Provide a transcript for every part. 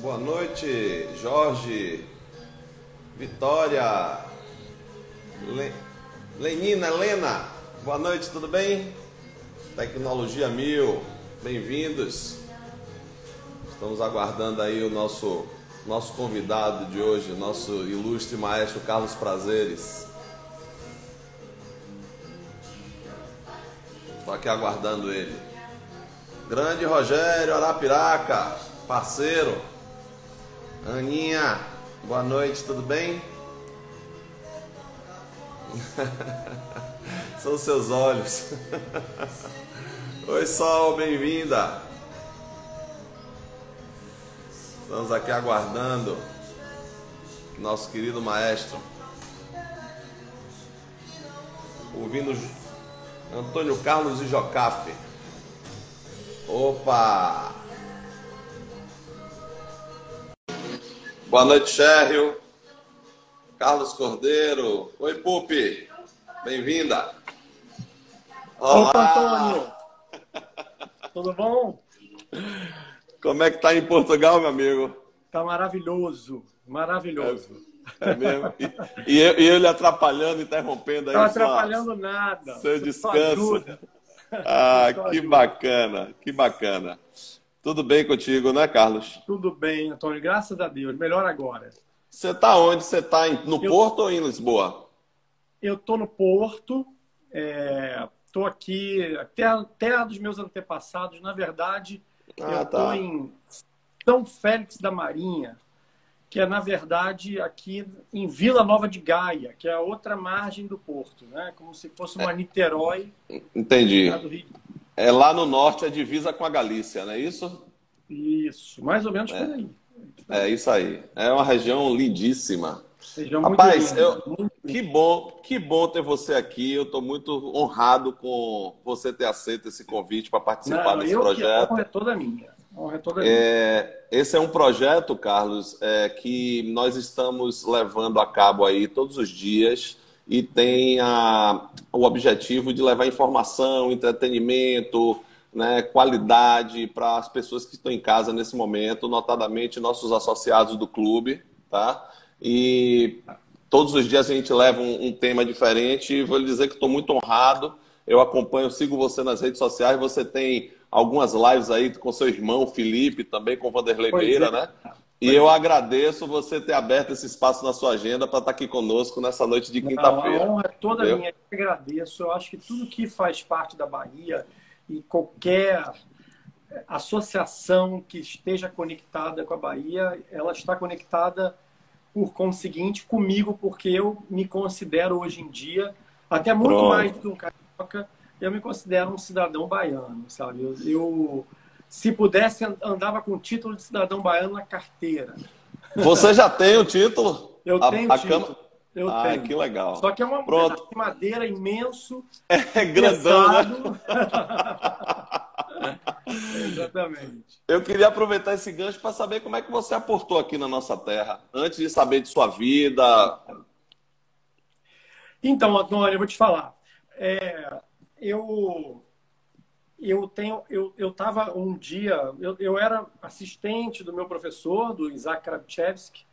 Boa noite, Jorge, Vitória, Lenina, Helena. Boa noite, tudo bem? Tecnologia Mil, bem-vindos. Estamos aguardando aí o nosso convidado de hoje, nosso ilustre maestro Carlos Prazeres. Estou aqui aguardando ele. Grande Rogério Arapiraca, parceiro. Aninha, boa noite, tudo bem? São seus olhos. Oi, Sol, bem-vinda. Estamos aqui aguardando nosso querido maestro. Ouvindo Antônio Carlos e Jocafe. Opa! Boa noite, Sérgio. Carlos Cordeiro. Oi, Pupi. Bem-vinda. Olá, Antônio. Tudo bom? Como é que tá em Portugal, meu amigo? Tá maravilhoso. Maravilhoso. É mesmo? E ele atrapalhando, interrompendo aí. Não atrapalhando nada. Seu descanso. Ah, que bacana, que bacana. Tudo bem contigo, né, Carlos? Tudo bem, Antônio. Graças a Deus. Melhor agora. Você tá onde? Você tá no Porto ou em Lisboa? Eu tô no Porto. Tô aqui, terra dos meus antepassados. Na verdade, eu tô em São Félix da Marinha, que é, na verdade, aqui em Vila Nova de Gaia, que é a outra margem do Porto, né? Como se fosse uma Niterói. Entendi. Lá do Rio. É lá no norte, a divisa com a Galícia, não é isso? Isso, mais ou menos por aí. É isso aí. É uma região lindíssima. Região Rapaz, muito que bom ter você aqui. Eu estou muito honrado com você ter aceito esse convite para participar desse projeto. A honra é toda minha. Esse é um projeto, Carlos, que nós estamos levando a cabo aí todos os dias e tem o objetivo de levar informação, entretenimento, né, qualidade para as pessoas que estão em casa nesse momento, notadamente nossos associados do clube, tá? E todos os dias a gente leva um tema diferente e vou lhe dizer que estou muito honrado. Eu acompanho, sigo você nas redes sociais, você tem algumas lives aí com seu irmão Felipe, também com o Vanderlei Meira, né? E eu agradeço você ter aberto esse espaço na sua agenda para estar aqui conosco nessa noite de quinta-feira. A honra é toda minha, eu agradeço. Eu acho que tudo que faz parte da Bahia e qualquer associação que esteja conectada com a Bahia, ela está conectada, por conseguinte, comigo, porque eu me considero hoje em dia, até muito mais do que um carioca, eu me considero um cidadão baiano, sabe? Eu se pudesse, andava com o título de cidadão baiano na carteira. Você já tem o título? Eu tenho o título. Eu tenho. Que legal. Só que é um pedaço de madeira imenso. É grandão, né? Exatamente. Eu queria aproveitar esse gancho para saber como é que você aportou aqui na nossa terra, antes de saber de sua vida. Então, Antônio, eu vou te falar. Eu estava um dia, eu era assistente do meu professor, do Isaac Krabchevsky,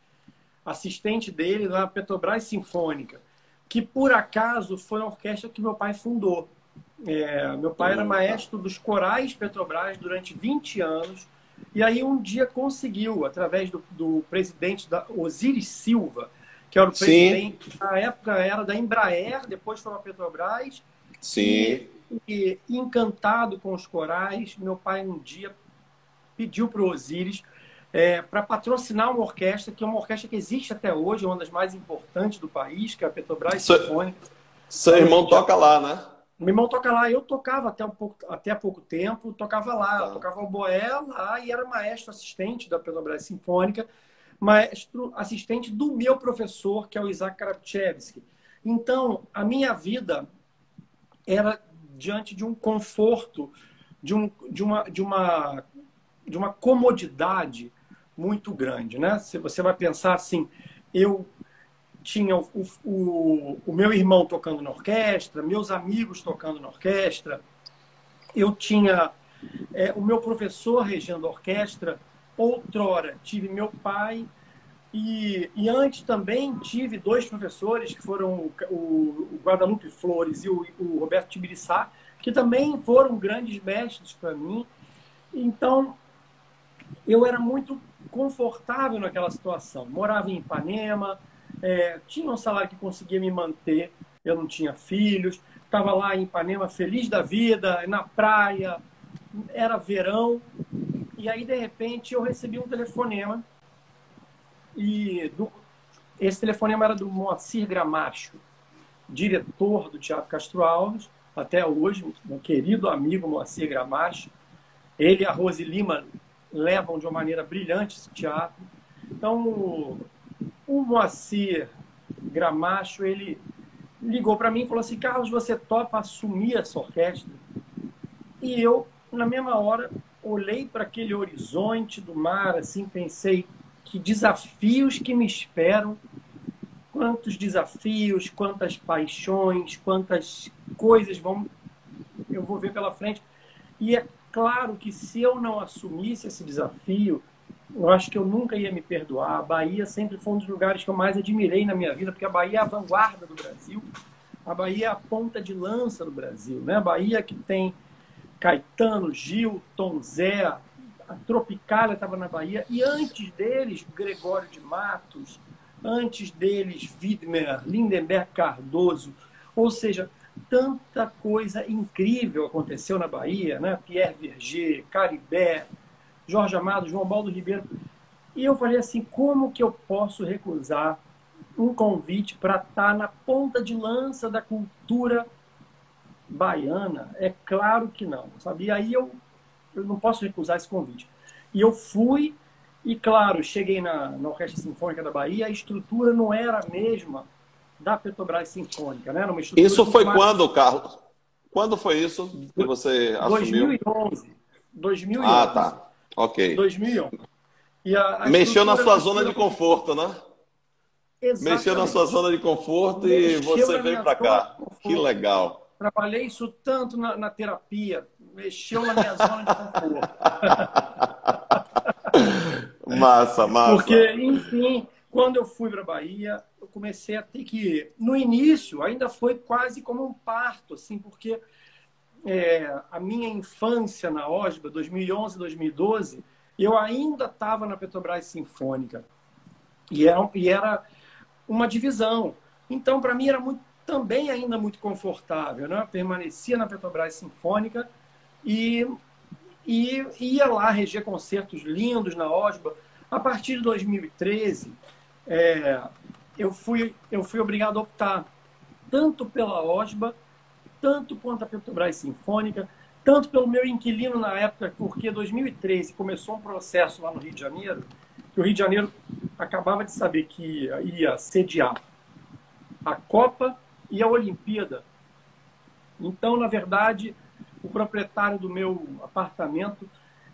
assistente dele na Petrobras Sinfônica, que por acaso foi a orquestra que meu pai fundou. Meu pai era maestro dos corais Petrobras durante 20 anos, e aí um dia conseguiu, através do presidente Osiris Silva, que era o presidente, na época era da Embraer, depois foi para a Petrobras. Sim. E encantado com os corais, meu pai um dia pediu para o Osiris para patrocinar uma orquestra, que é uma orquestra que existe até hoje, uma das mais importantes do país, que é a Petrobras Sinfônica. Seu irmão toca lá, né? Meu irmão toca lá. Eu tocava até há pouco tempo, tocava lá, tocava oboé lá e era maestro assistente da Petrobras Sinfônica, maestro assistente do meu professor, que é o Isaac Krabchevsky. Então, a minha vida era diante de um conforto, de uma comodidade muito grande, né? Se você vai pensar assim, eu tinha o meu irmão tocando na orquestra, meus amigos tocando na orquestra, eu tinha o meu professor regendo a orquestra, outrora tive meu pai e antes também tive dois professores, que foram o Guadalupe Flores e o Roberto Tibiriçá, que também foram grandes mestres para mim. Então, eu era muito confortável naquela situação. Morava em Ipanema, tinha um salário que conseguia me manter, eu não tinha filhos, estava lá em Ipanema feliz da vida, na praia, era verão, e aí, de repente, eu recebi um telefonema, e esse telefonema era do Moacir Gramacho, diretor do Teatro Castro Alves, até hoje, meu querido amigo Moacir Gramacho. Ele e a Rose Lima levam de uma maneira brilhante esse teatro. Então, o Moacir Gramacho, ele ligou para mim e falou assim: Carlos, você topa assumir essa orquestra? E eu, na mesma hora, olhei para aquele horizonte do mar, assim, pensei, que desafios que me esperam, quantos desafios, quantas paixões, quantas coisas eu vou ver pela frente. E é claro que se eu não assumisse esse desafio, eu acho que eu nunca ia me perdoar. A Bahia sempre foi um dos lugares que eu mais admirei na minha vida, porque a Bahia é a vanguarda do Brasil, a Bahia é a ponta de lança do Brasil, né? A Bahia que tem Caetano, Gil, Tom Zé, a Tropicália estava na Bahia, e antes deles, Gregório de Matos, antes deles, Widmer, Lindenberg Cardoso, ou seja, tanta coisa incrível aconteceu na Bahia, né? Pierre Verger, Caribé, Jorge Amado, João Baldo Ribeiro. E eu falei assim, como que eu posso recusar um convite para estar na ponta de lança da cultura baiana? É claro que não, sabe? E aí eu não posso recusar esse convite. E eu fui, e claro, cheguei na Orquestra Sinfônica da Bahia, a estrutura não era a mesma da Petrobras Sinfônica, né? Era uma estrutura Isso foi mais... quando, Carlos? Quando foi isso que você assumiu? 2011. 2011. Ah, tá. Ok. 2011. E a Mexeu na estrutura sua zona de conforto, né? Mexeu na sua exatamente. zona de conforto e Mexeu você na veio minha para zona de cá. Que conforto. legal. Trabalhei isso tanto na terapia. Mexeu na minha zona de conforto. Massa, Porque, massa. enfim, quando eu fui para a Bahia, eu comecei a ter que... No início, ainda foi quase como um parto, assim, porque a minha infância na OSBA, 2011, 2012, eu ainda estava na Petrobras Sinfônica. E era uma divisão. Então, para mim, era também ainda muito confortável, né? Eu permanecia na Petrobras Sinfônica e ia lá reger concertos lindos na OSBA. A partir de 2013, eu fui obrigado a optar tanto pela OSBA, tanto quanto a Petrobras Sinfônica, tanto pelo meu inquilino na época, porque em 2013 começou um processo lá no Rio de Janeiro, que o Rio de Janeiro acabava de saber que ia sediar a Copa e a Olimpíada. Então, na verdade, o proprietário do meu apartamento,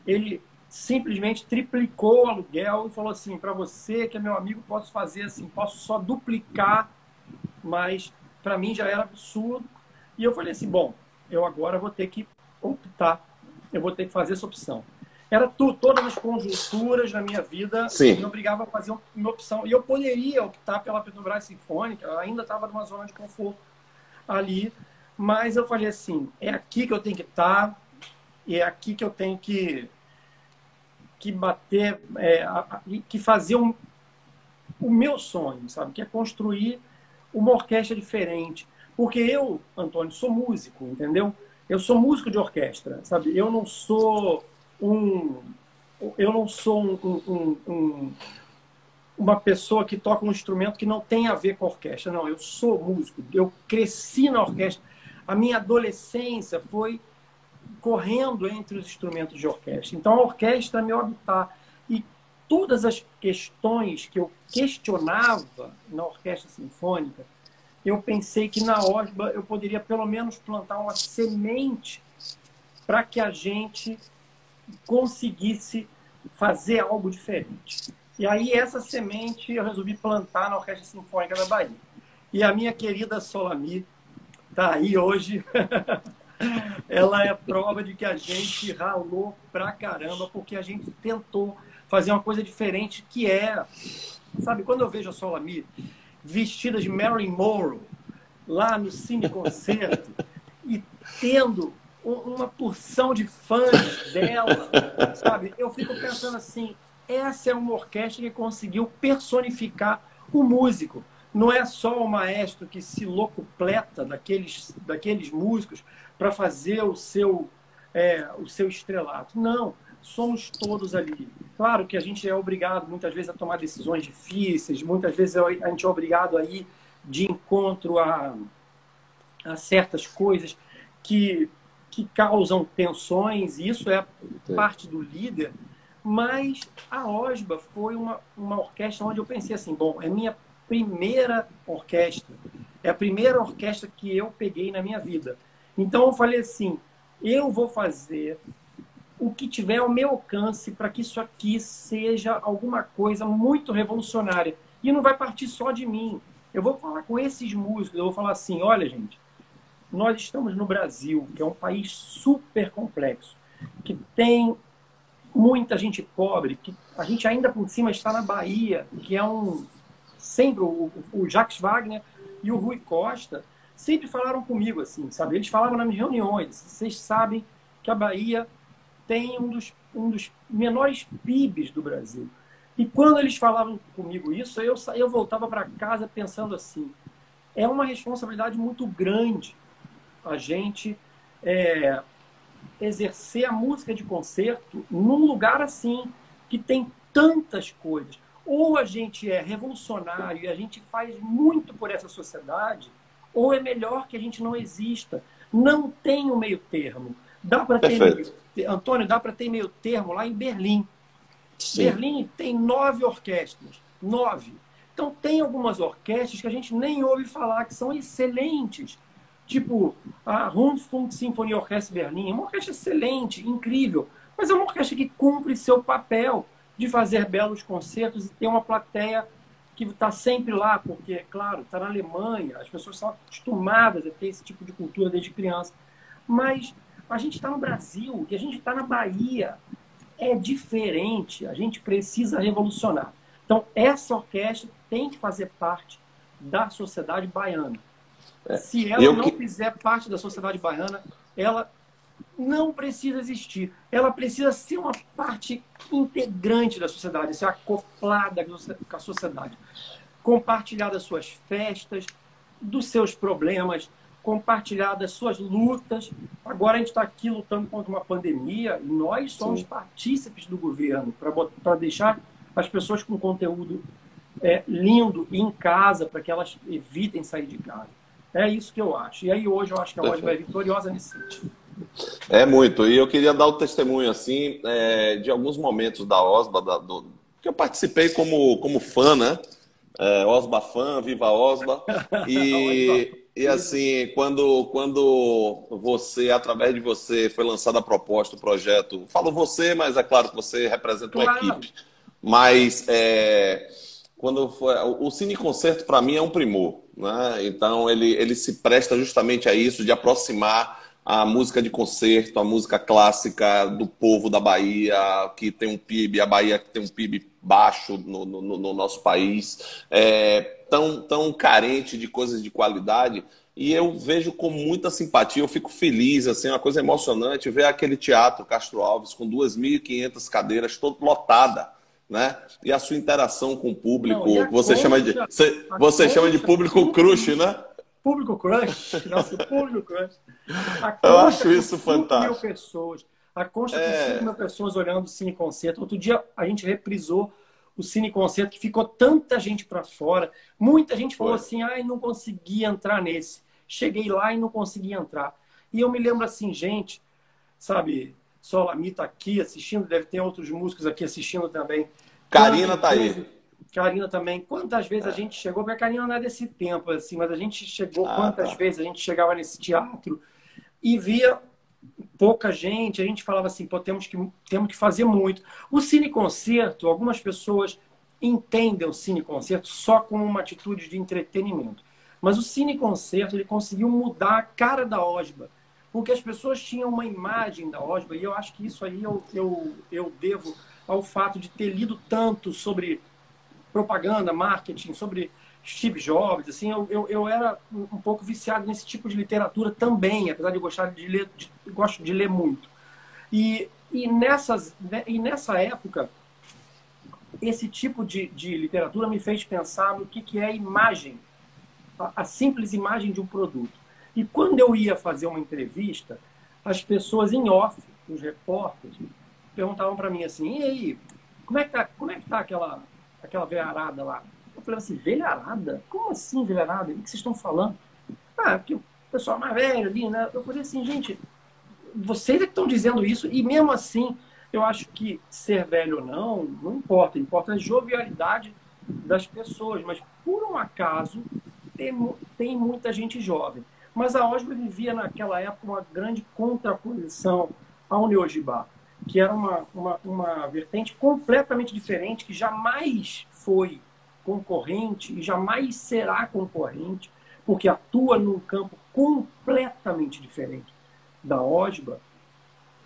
ele simplesmente triplicou o aluguel e falou assim, para você, que é meu amigo, posso fazer assim, posso só duplicar, mas para mim já era absurdo. E eu falei assim, bom, eu agora vou ter que optar, eu vou ter que fazer essa opção. Era todas as conjunturas na minha vida me Sim. obrigavam a fazer uma opção. E eu poderia optar pela Petrobras Sinfônica, eu ainda estava numa zona de conforto ali, mas eu falei assim, é aqui que eu tenho que estar, e é aqui que eu tenho que bater, que fazer o meu sonho, sabe? Que é construir uma orquestra diferente. Porque eu, Antônio, sou músico, entendeu? Eu sou músico de orquestra, sabe? Eu não sou uma pessoa que toca um instrumento que não tem a ver com a orquestra. Não, eu sou músico. Eu cresci na orquestra. A minha adolescência foi correndo entre os instrumentos de orquestra. Então, a orquestra é meu habitat. E todas as questões que eu questionava na orquestra sinfônica, eu pensei que na OSBA eu poderia pelo menos plantar uma semente para que a gente conseguisse fazer algo diferente. E aí essa semente eu resolvi plantar na Orquestra Sinfônica da Bahia. E a minha querida Solami está aí hoje. Ela é prova de que a gente ralou pra caramba, porque a gente tentou fazer uma coisa diferente, que é, sabe, quando eu vejo a Solamit vestida de Marilyn Monroe lá no Cine Concerto e tendo uma porção de fãs dela, sabe? Eu fico pensando assim, essa é uma orquestra que conseguiu personificar o músico. Não é só o maestro que se locupleta daqueles músicos para fazer o seu estrelato. Não, somos todos ali. Claro que a gente é obrigado, muitas vezes, a tomar decisões difíceis, muitas vezes a gente é obrigado a ir de encontro a certas coisas que causam tensões, e isso é parte do líder, mas a OSBA foi uma orquestra onde eu pensei assim, bom, é minha primeira orquestra, é a primeira orquestra que eu peguei na minha vida. Então eu falei assim, eu vou fazer o que tiver ao meu alcance para que isso aqui seja alguma coisa muito revolucionária. E não vai partir só de mim. Eu vou falar com esses músicos, eu vou falar assim, olha, gente, nós estamos no Brasil, que é um país super complexo, que tem muita gente pobre, que a gente ainda por cima está na Bahia, que é sempre o Jacques Wagner e o Rui Costa sempre falaram comigo assim, sabe? Eles falavam nas reuniões, vocês sabem que a Bahia tem um dos menores PIBs do Brasil. E quando eles falavam comigo isso, eu voltava para casa pensando assim, é uma responsabilidade muito grande a gente exercer a música de concerto num lugar assim, que tem tantas coisas. Ou a gente é revolucionário e a gente faz muito por essa sociedade, ou é melhor que a gente não exista. Não tem o meio termo. Dá para ter, Antônio, dá para ter meio termo lá em Berlim. Sim. Berlim tem 9 orquestras. 9. Então tem algumas orquestras que a gente nem ouve falar, que são excelentes. Tipo a Rundfunk Symphony Orchestra Berlim. É uma orquestra excelente, incrível. Mas é uma orquestra que cumpre seu papel de fazer belos concertos e ter uma plateia que está sempre lá, porque, claro, está na Alemanha, as pessoas são acostumadas a ter esse tipo de cultura desde criança. Mas a gente está no Brasil e a gente está na Bahia. É diferente, a gente precisa revolucionar. Então, essa orquestra tem que fazer parte da sociedade baiana. Se ela não fizer parte da sociedade baiana, ela não precisa existir. Ela precisa ser uma parte integrante da sociedade, ser acoplada com a sociedade. Compartilhar das suas festas, dos seus problemas, compartilhar das suas lutas. Agora a gente está aqui lutando contra uma pandemia e nós somos partícipes do governo para deixar as pessoas com conteúdo lindo em casa, para que elas evitem sair de casa. É isso que eu acho. E aí hoje eu acho que a OSBA é vitoriosa nesse sentido. É muito. E eu queria dar o testemunho assim de alguns momentos da OSBA, que eu participei como fã, né? OSBA fã, viva OSBA. E assim, quando você, através de você, foi lançada a proposta, o projeto, falo você, mas é claro que você representa uma equipe. Mas quando o Cine Concerto, para mim, é um primor, né? Então, ele se presta justamente a isso, de aproximar a música de concerto, a música clássica do povo da Bahia, que tem um PIB, a Bahia que tem um PIB baixo no nosso país, tão carente de coisas de qualidade. E eu vejo com muita simpatia, eu fico feliz, assim, uma coisa emocionante, ver aquele teatro Castro Alves com 2.500 cadeiras, toda lotada, né? E a sua interação com o público, você chama de público crush, né? Público crush, nosso público crush. Eu acho isso fantástico. 5 mil pessoas, a consta com 5 mil pessoas olhando o Cine Concerto. Outro dia a gente reprisou o Cine Concerto, que ficou tanta gente para fora. Muita gente falou assim, não consegui entrar nesse. Cheguei lá e não consegui entrar. E eu me lembro assim, gente, sabe, Solamit tá aqui assistindo, deve ter outros músicos aqui assistindo também. Karina tá aí. Karina também. Quantas vezes a gente chegou, porque a Karina não é desse tempo, assim, mas a gente chegou, quantas vezes a gente chegava nesse teatro e via pouca gente, a gente falava assim, pô, temos que fazer muito. O Cine Concerto, algumas pessoas entendem o Cine Concerto só como uma atitude de entretenimento. Mas o Cine Concerto, ele conseguiu mudar a cara da OSBA. porque as pessoas tinham uma imagem da Osborne, e eu acho que isso aí eu devo ao fato de ter lido tanto sobre propaganda, marketing, sobre Steve Jobs. Assim, eu era um pouco viciado nesse tipo de literatura também, apesar de eu gostar de ler, gosto de ler muito. E nessa época, esse tipo de literatura me fez pensar no que é a imagem, a simples imagem de um produto. E quando eu ia fazer uma entrevista, as pessoas em off, os repórteres, perguntavam para mim assim: e aí, como é que tá aquela velharada lá? Eu falei assim: velharada? Como assim velharada? O que vocês estão falando? Ah, porque o pessoal mais velho ali, né? Eu falei assim: gente, vocês é que estão dizendo isso, e mesmo assim, eu acho que ser velho ou não importa. Importa a jovialidade das pessoas. Mas, por um acaso, tem muita gente jovem. Mas a Osborne vivia naquela época uma grande contraposição ao Neogibá, que era uma vertente completamente diferente, que jamais foi concorrente e jamais será concorrente, porque atua num campo completamente diferente da Osborne,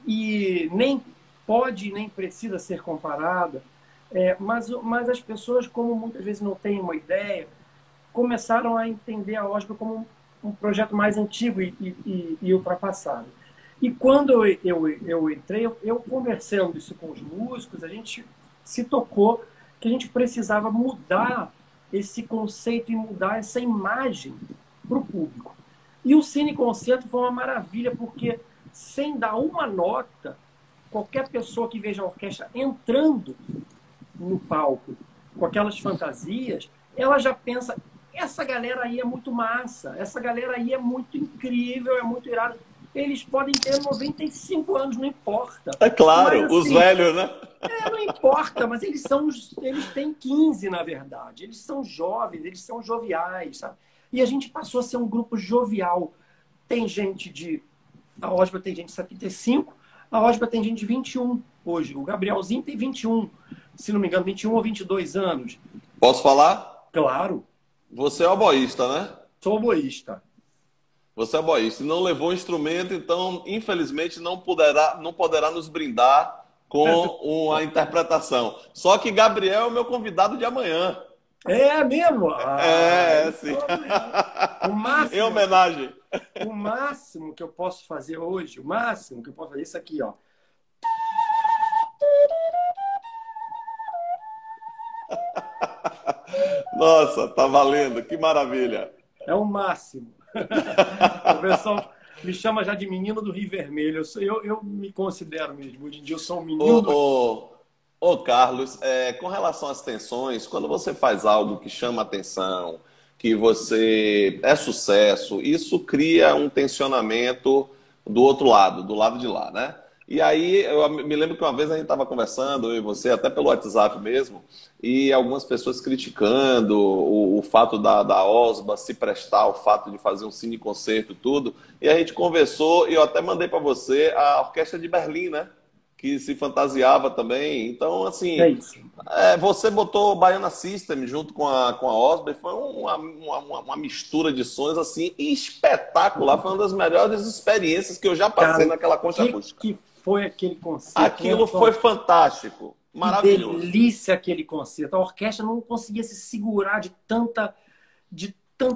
e nem pode nem precisa ser comparada, mas as pessoas, como muitas vezes não têm uma ideia, começaram a entender a Osborne como um projeto mais antigo e ultrapassado. E quando eu entrei, eu conversando isso com os músicos, a gente se tocou que a gente precisava mudar esse conceito e mudar essa imagem para o público. E o Cine Concerto foi uma maravilha, porque sem dar uma nota, qualquer pessoa que veja a orquestra entrando no palco com aquelas fantasias, ela já pensa: essa galera aí é muito massa, essa galera aí é muito incrível, é muito irado. Eles podem ter 95 anos, não importa. É claro, mas, os assim, velhos, né? não importa, mas eles têm 15, na verdade. Eles são jovens, eles são joviais, sabe? E a gente passou a ser um grupo jovial. Tem gente de... A Osborne tem gente de 75, a Osborne tem gente de 21 hoje. O Gabrielzinho tem 21, se não me engano, 21 ou 22 anos. Posso falar? Claro. Você é oboísta, né? Sou oboísta. Você é oboísta. E não levou o instrumento, então, infelizmente, não poderá nos brindar com uma interpretação. Só que Gabriel é o meu convidado de amanhã. É mesmo? Sim. O máximo, em homenagem. O máximo que eu posso fazer hoje, o máximo que eu posso fazer é isso aqui, ó. Nossa, tá valendo. Que maravilha. É o máximo. O pessoal me chama já de menino do Rio Vermelho. Eu me considero mesmo. Hoje em dia eu sou um menino do... Ô, Carlos, com relação às tensões, quando você faz algo que chama atenção, que você é sucesso, isso cria um tensionamento do outro lado, do lado de lá, né? E aí, eu me lembro que uma vez a gente estava conversando, eu e você, até pelo WhatsApp mesmo, e algumas pessoas criticando o fato da OSBA se prestar ao fato de fazer um cine-concerto e tudo, e a gente conversou, e eu até mandei para você a Orquestra de Berlim, né? Que se fantasiava também. Então, assim, você botou o Baiana System junto com a Osborne, foi uma mistura de sons, assim, espetacular. Foi uma das melhores experiências que eu já passei naquela concha acústica. Que foi aquele concerto? Aquilo foi fantástico, maravilhoso. Que delícia aquele concerto. A orquestra não conseguia se segurar de tanta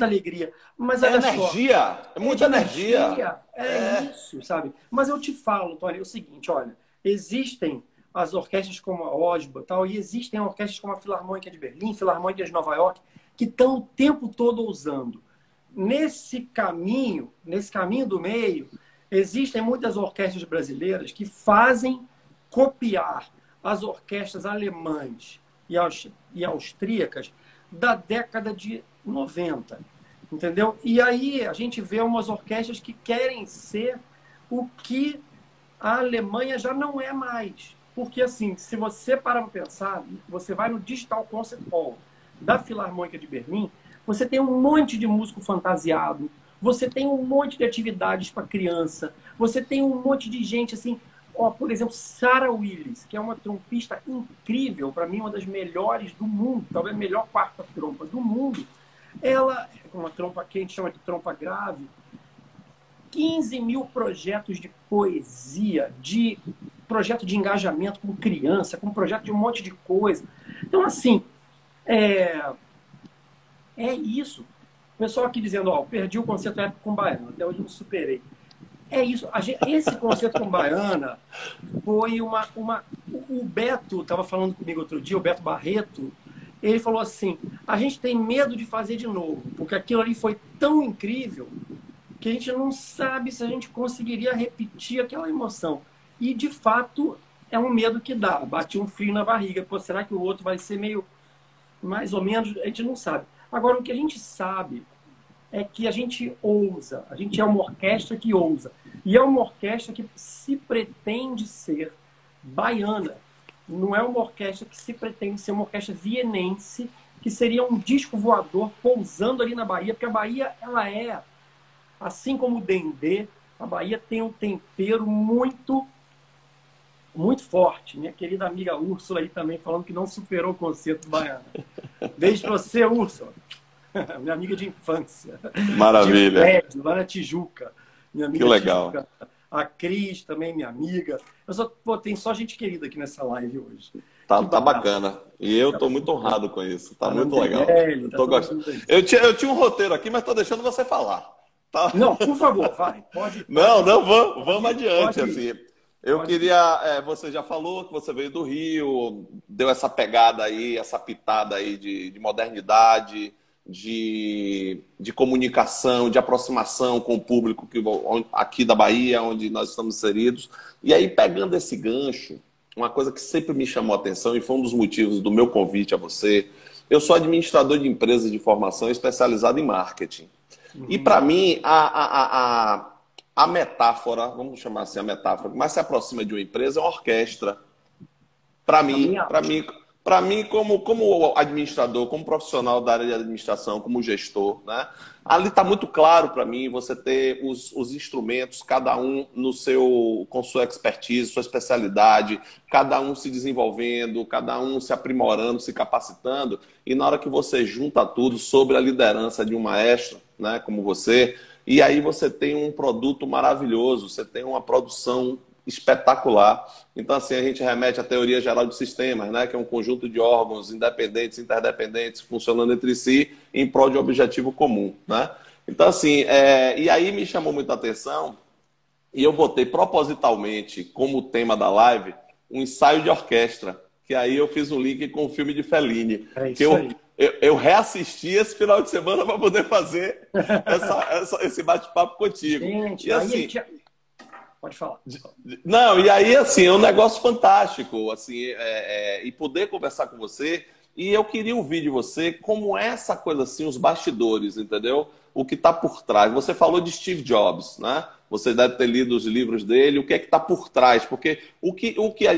alegria. Mas olha energia, só, é muita energia. É isso, sabe? Mas eu te falo, Tony, é o seguinte, olha, existem as orquestras como a Osborne, tal, e existem orquestras como a Filarmônica de Berlim, Filarmônica de Nova York, que estão o tempo todo ousando. Nesse caminho do meio, existem muitas orquestras brasileiras que fazem copiar as orquestras alemãs e austríacas da década de 90, entendeu? E aí a gente vê umas orquestras que querem ser o que a Alemanha já não é mais. Porque, assim, se você parar para pensar, você vai no Digital Concert Hall da Filarmônica de Berlim, você tem um monte de músico fantasiado, você tem um monte de atividades para criança, você tem um monte de gente, assim... por exemplo, Sarah Willis, que é uma trompista incrível, para mim, uma das melhores do mundo, talvez a melhor quarta trompa do mundo. Ela, uma trompa que a gente chama de trompa grave, 15 mil projetos de poesia, de projeto de engajamento com criança, com projeto de um monte de coisa. Então, assim, é isso. O pessoal aqui dizendo, ó, perdi o conceito épico com baiana, até hoje não superei. É isso. Esse conceito com baiana foi uma... O Beto estava falando comigo outro dia, o Beto Barreto, ele falou assim, a gente tem medo de fazer de novo, porque aquilo ali foi tão incrível que a gente não sabe se a gente conseguiria repetir aquela emoção. E, de fato, é um medo que dá. Bate um frio na barriga. Pô, será que o outro vai ser meio... mais ou menos? A gente não sabe. Agora, o que a gente sabe é que a gente ousa. A gente é uma orquestra que ousa. E é uma orquestra que se pretende ser baiana. Não é uma orquestra que se pretende ser uma orquestra vienense, que seria um disco voador pousando ali na Bahia, porque a Bahia, ela é, assim como o dendê, a Bahia tem um tempero muito forte. Minha querida amiga Úrsula aí também falando que não superou o conceito baiano. Beijo pra você, Úrsula. Minha amiga de infância. Maravilha. De prédio, lá na Tijuca. Minha amiga que legal. Tijuca. A Cris também, minha amiga. Tem só gente querida aqui nessa live hoje. Tá bacana. E eu tô muito honrado com isso. Tá muito legal. Tô gostando. Eu tinha um roteiro aqui, mas tô deixando você falar. Tá? Não, por favor, vai. Pode. Não, vamos adiante. Assim. Eu queria... você já falou que você veio do Rio, deu essa pegada aí, essa pitada aí de modernidade, de comunicação, de aproximação com o público aqui da Bahia, onde nós estamos inseridos. E aí, pegando esse gancho, uma coisa que sempre me chamou a atenção e foi um dos motivos do meu convite a você, eu sou administrador de empresas de formação especializado em marketing. E, para mim, a metáfora, vamos chamar assim a metáfora, que mais se aproxima de uma empresa é uma orquestra. Para mim, como administrador, como profissional da área de administração, como gestor, né? Ali está muito claro para mim você ter os instrumentos, cada um com sua expertise, sua especialidade, cada um se desenvolvendo, cada um se aprimorando, se capacitando. E na hora que você junta tudo sobre a liderança de um maestro, né, como você, e aí você tem um produto maravilhoso, você tem uma produção espetacular. Então, assim, a gente remete à teoria geral de sistemas, né? Que é um conjunto de órgãos independentes, interdependentes, funcionando entre si em prol de um objetivo comum, né? Então, assim, e aí me chamou muita atenção e eu botei propositalmente como tema da live um ensaio de orquestra, que aí eu fiz um link com o filme de Fellini. É isso aí. Eu reassisti esse final de semana para poder fazer esse bate-papo contigo. Gente, e assim... Pode falar. Não, e aí, assim, é um negócio fantástico, assim, e poder conversar com você. E eu queria ouvir de você como é essa coisa, assim, os bastidores, entendeu? O que está por trás. Você falou de Steve Jobs, né? Você deve ter lido os livros dele. O que é que está por trás? Porque o que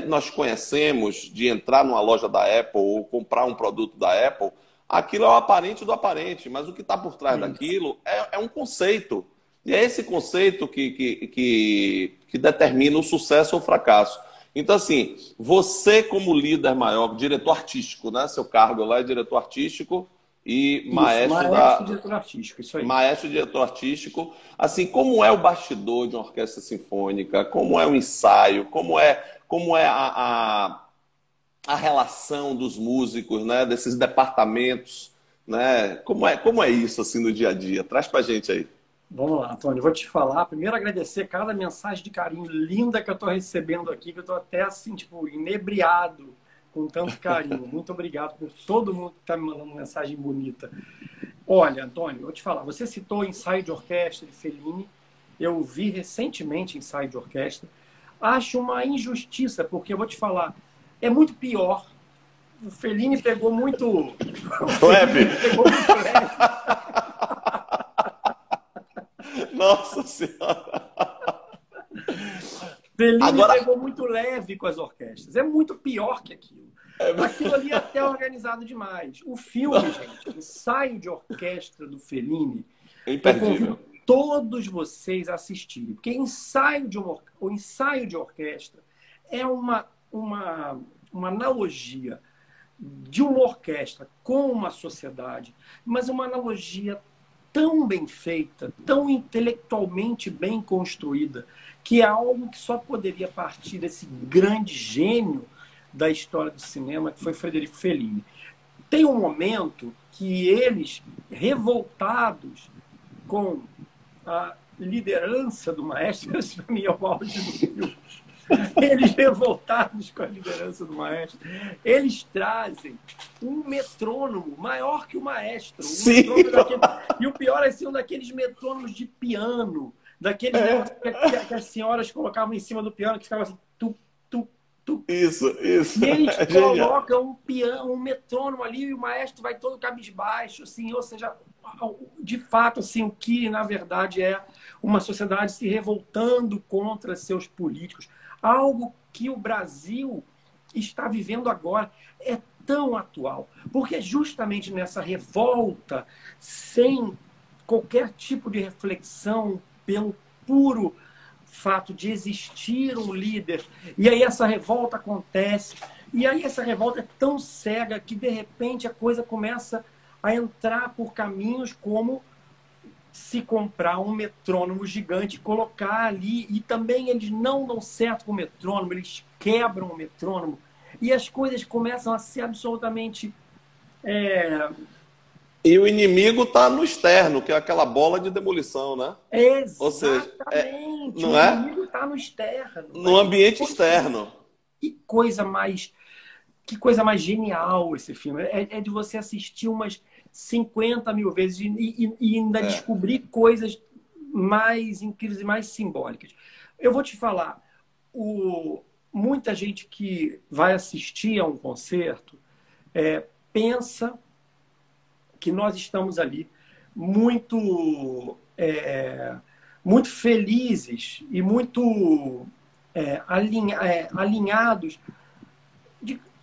nós conhecemos de entrar numa loja da Apple ou comprar um produto da Apple, aquilo é o aparente do aparente, mas o que está por trás daquilo é um conceito. E é esse conceito que determina o sucesso ou o fracasso. Então, assim, você como líder maior, diretor artístico, né? Seu cargo lá é diretor artístico e maestro diretor artístico, isso aí. Maestro diretor artístico. Assim, como é o bastidor de uma orquestra sinfônica? Como é o ensaio? Como é a relação dos músicos, né? Desses departamentos, né? Como é isso, assim, no dia a dia? Traz pra gente aí. Vamos lá, Antônio, eu vou te falar. Primeiro, agradecer cada mensagem de carinho linda que eu estou recebendo aqui, que eu estou até assim, tipo, inebriado com tanto carinho. Muito obrigado por todo mundo que está me mandando mensagem bonita. Olha, Antônio, eu vou te falar. Você citou ensaio de orquestra de Fellini. Eu vi recentemente ensaio de orquestra. Acho uma injustiça, porque eu vou te falar, é muito pior. O Fellini pegou muito... Leve. Nossa Senhora! Fellini pegou muito leve com as orquestras. É muito pior que aquilo. Aquilo ali é até organizado demais. O filme, gente, o ensaio de orquestra do Fellini, eu convido todos vocês a assistirem. Porque o ensaio de orquestra é uma analogia de uma orquestra com uma sociedade, mas uma analogia tão bem feita, tão intelectualmente bem construída, que é algo que só poderia partir desse grande gênio da história do cinema, que foi Frederico Fellini. Tem um momento que eles, revoltados com a liderança do maestro, esse para mim é o auge do filme, eles revoltados com a liderança do maestro, eles trazem um metrônomo maior que o maestro. E o pior é ser um daqueles metrônomos de piano, daqueles que as senhoras colocavam em cima do piano, que ficava assim, tu, tu, tu. Isso. E eles colocam um piano, um metrônomo ali, e o maestro vai todo cabisbaixo, assim, ou seja, de fato, assim, o que, na verdade, é uma sociedade se revoltando contra seus políticos. Algo que o Brasil está vivendo agora é tão atual, porque justamente nessa revolta, sem qualquer tipo de reflexão, pelo puro fato de existir um líder, e aí essa revolta acontece, e aí essa revolta é tão cega que, de repente, a coisa começa a entrar por caminhos como se comprar um metrônomo gigante e colocar ali, e também eles não dão certo com o metrônomo, eles quebram o metrônomo, e as coisas começam a ser absolutamente... E o inimigo está no externo, que é aquela bola de demolição, né? Ou seja, Exatamente, não o é? inimigo está no externo. No ambiente externo. Que coisa mais genial esse filme. É de você assistir umas 50 mil vezes e ainda descobrir coisas mais incríveis e mais simbólicas. Eu vou te falar, muita gente que vai assistir a um concerto pensa que nós estamos ali muito, muito felizes e muito alinhados.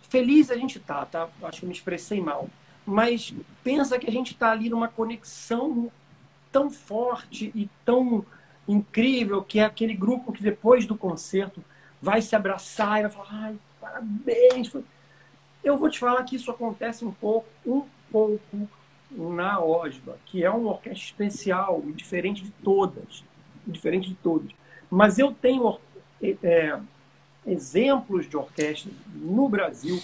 Feliz a gente tá? Acho que eu me expressei mal. Mas pensa que a gente está ali numa conexão tão forte e tão incrível, que é aquele grupo que depois do concerto vai se abraçar e vai falar, ai, parabéns. Eu vou te falar que isso acontece um pouco na OSBA, que é uma orquestra especial, diferente de todas. Mas eu tenho exemplos de orquestras no Brasil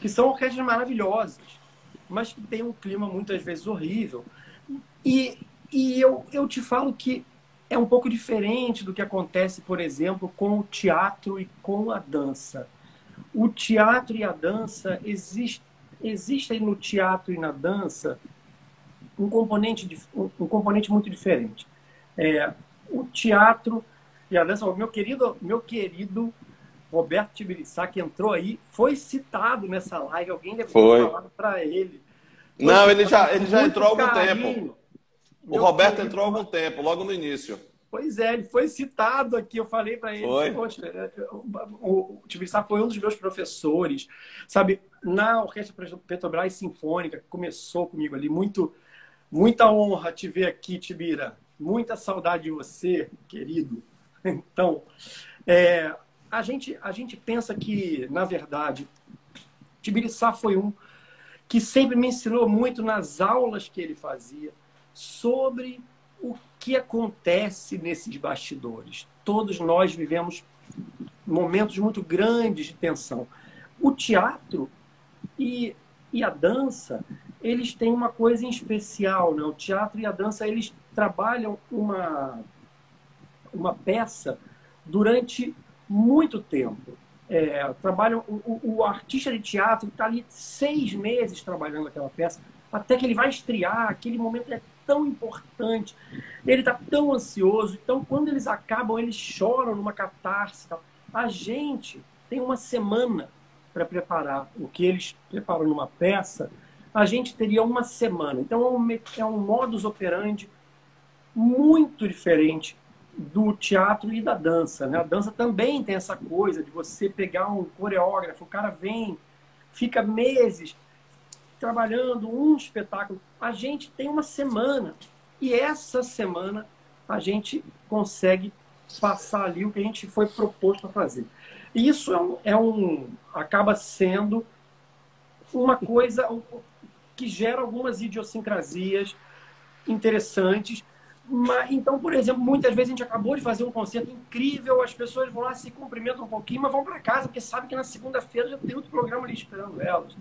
que são orquestras maravilhosas, mas que têm um clima muitas vezes horrível. E eu te falo que é um pouco diferente do que acontece, por exemplo, com o teatro e com a dança. O teatro e a dança, existem no teatro e na dança um componente muito diferente. O teatro e a dança, meu querido Roberto Tibiriçá, que entrou aí, foi citado nessa live, alguém deve ter falado para ele. Não, ele já entrou há algum tempo. O Roberto entrou há algum tempo, tempo, logo no início. Pois é, ele foi citado aqui, eu falei para ele, poxa, o Tibiriçá foi um dos meus professores, sabe, na Orquestra Petrobras Sinfônica, que começou comigo ali, muita honra te ver aqui, Tibira, muita saudade de você, querido. Então, a gente pensa que, na verdade, Tibiriçá foi um que sempre me ensinou muito nas aulas que ele fazia sobre o que acontece nesses bastidores. Todos nós vivemos momentos muito grandes de tensão. O teatro e a dança, eles têm uma coisa em especial, né? O teatro e a dança, eles trabalham uma peça durante muito tempo. Trabalham o artista de teatro está ali 6 meses trabalhando aquela peça, até que ele vai estrear. Aquele momento é tão importante, ele está tão ansioso. Então, quando eles acabam, eles choram numa catarse. Tal. A gente tem uma semana para preparar o que eles preparam numa peça. A gente teria uma semana. Então, é um modus operandi muito diferente do teatro e da dança, né? A dança também tem essa coisa de você pegar um coreógrafo, o cara vem, fica meses trabalhando um espetáculo. A gente tem uma semana, e essa semana a gente consegue passar ali o que a gente foi proposto a fazer. E isso acaba sendo uma coisa que gera algumas idiosincrasias, interessantes. Então, por exemplo, muitas vezes a gente acabou de fazer um concerto incrível, as pessoas vão lá, se cumprimentam um pouquinho, mas vão para casa, porque sabem que na segunda-feira já tem outro programa ali esperando elas.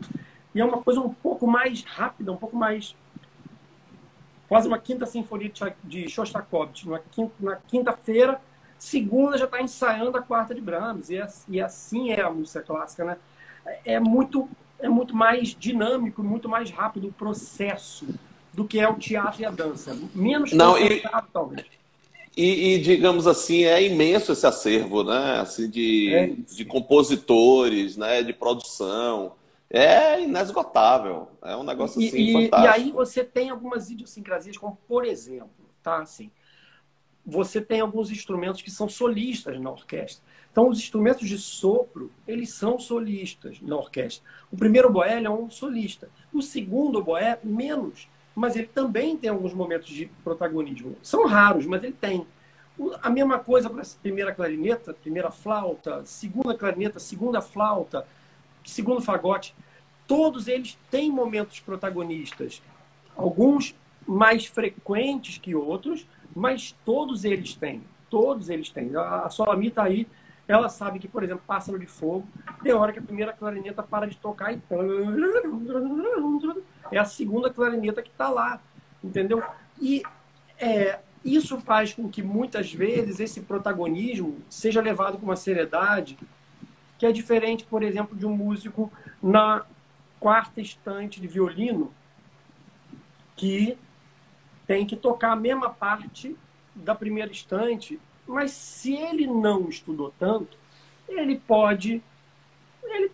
E é uma coisa um pouco mais rápida, um pouco mais... Quase uma quinta sinfonia de Shostakovich. Na quinta-feira, segunda já está ensaiando a quarta de Brahms. E assim é a música clássica, né? É muito mais dinâmico, muito mais rápido o processo do que é o teatro e a dança. Menos Não, concentrado, talvez. digamos assim, é imenso esse acervo, né? Assim, É de isso. compositores, né? De produção. É inesgotável. É um negócio assim E aí fantástico. você tem algumas idiosincrasias, como por exemplo, tá? Assim, você tem alguns instrumentos que são solistas na orquestra. Então, os instrumentos de sopro, eles são solistas na orquestra. O primeiro oboé é um solista. O segundo oboé, menos. Mas ele também tem alguns momentos de protagonismo. São raros, mas ele tem. A mesma coisa para a primeira clarineta, primeira flauta, segunda clarineta, segunda flauta, segundo fagote. Todos eles têm momentos protagonistas. Alguns mais frequentes que outros, mas todos eles têm. Todos eles têm. A Solami está aí, ela sabe que, por exemplo, Pássaro de Fogo, tem hora que a primeira clarineta para de tocar e... É a segunda clarineta que está lá, entendeu? E isso faz com que, muitas vezes, esse protagonismo seja levado com uma seriedade que é diferente, por exemplo, de um músico na quarta estante de violino que tem que tocar a mesma parte da primeira estante, mas se ele não estudou tanto, ele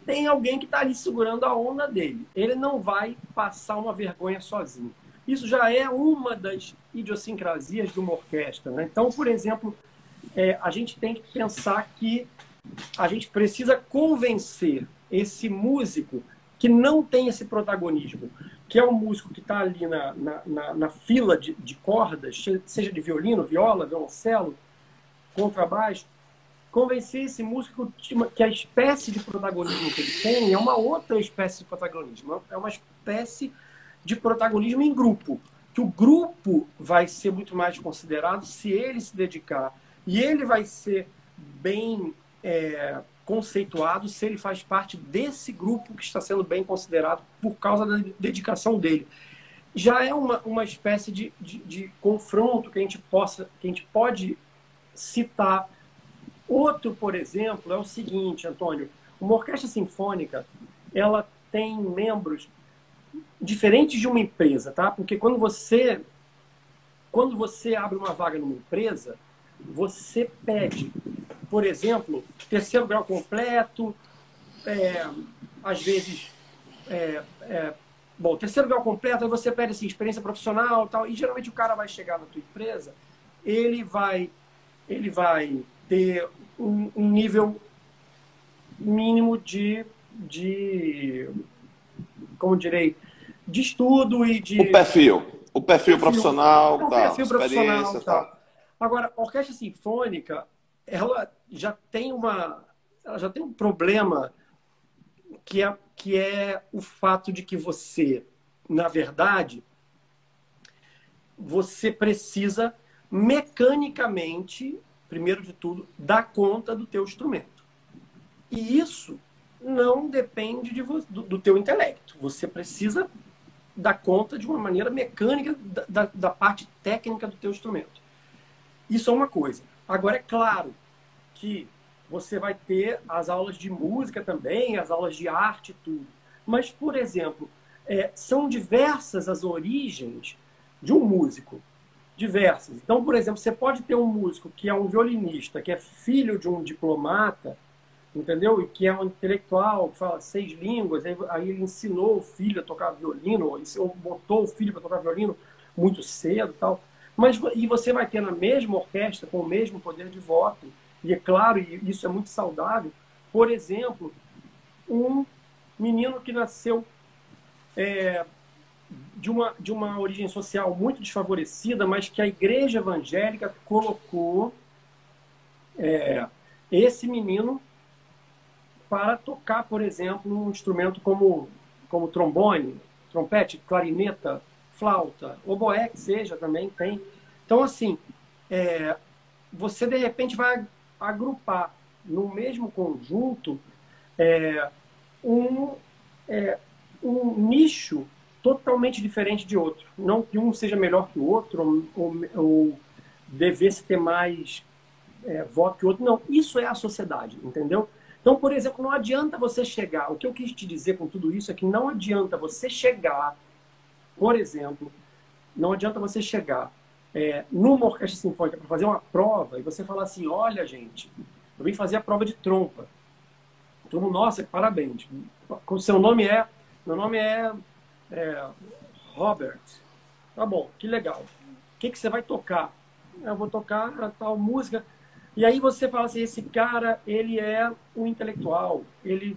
tem alguém que está ali segurando a onda dele. Ele não vai passar uma vergonha sozinho. Isso já é uma das idiosincrasias de uma orquestra, né? Então, por exemplo, a gente tem que pensar que a gente precisa convencer esse músico que não tem esse protagonismo, que é um músico que está ali na fila de cordas, seja de violino, viola, violoncelo, contrabaixo, convencer esse músico que a espécie de protagonismo que ele tem é uma outra espécie de protagonismo, é uma espécie de protagonismo em grupo, que o grupo vai ser muito mais considerado se ele se dedicar, e ele vai ser bem conceituado se ele faz parte desse grupo que está sendo bem considerado por causa da dedicação dele. Já é uma espécie de confronto que a gente pode citar. Outro, por exemplo, é o seguinte, Antônio, uma orquestra sinfônica, ela tem membros diferentes de uma empresa, tá? Porque quando você abre uma vaga numa empresa, você pede, por exemplo, terceiro grau completo, às vezes, terceiro grau completo, aí você pede assim, experiência profissional, tal, e geralmente o cara vai chegar na tua empresa, ele vai ter um nível mínimo como direi, de estudo e O de perfil. O perfil profissional, um tal, perfil profissional experiência, e tal. tal. Agora, a orquestra sinfônica, ela já tem um problema que é o fato de que você, na verdade, você precisa mecanicamente, primeiro de tudo, dar conta do teu instrumento. E isso não depende do teu intelecto. Você precisa dar conta de uma maneira mecânica da parte técnica do teu instrumento. Isso é uma coisa. Agora, é claro que você vai ter as aulas de música também, as aulas de arte e tudo. Mas, por exemplo, são diversas as origens de um músico. Diversas. Então, por exemplo, você pode ter um músico que é um violinista, que é filho de um diplomata, entendeu? E que é um intelectual, que fala 6 línguas, aí ele ensinou o filho a tocar violino, ou botou o filho para tocar violino muito cedo, tal. E você vai ter na mesma orquestra, com o mesmo poder de voto, e é claro, e isso é muito saudável, por exemplo, um menino que nasceu de uma origem social muito desfavorecida, mas que a igreja evangélica colocou esse menino para tocar, por exemplo, um instrumento como trombone, trompete, clarineta, flauta, oboé que seja, também tem. Então, assim, você de repente vai agrupar no mesmo conjunto um, um nicho totalmente diferente de outro. Não que um seja melhor que o outro, ou devesse ter mais voto que o outro. Não, isso é a sociedade, entendeu? Então, por exemplo, não adianta você chegar... O que eu quis te dizer com tudo isso é que não adianta você chegar, por exemplo, não adianta você chegar numa orquestra sinfônica para fazer uma prova e você falar assim, olha, gente, eu vim fazer a prova de trompa. Todo mundo, nossa, parabéns. O seu nome é... Meu nome é Robert. Tá bom, que legal. O que você vai tocar? Eu vou tocar tal música. E aí você fala assim, esse cara, ele é um intelectual. Ele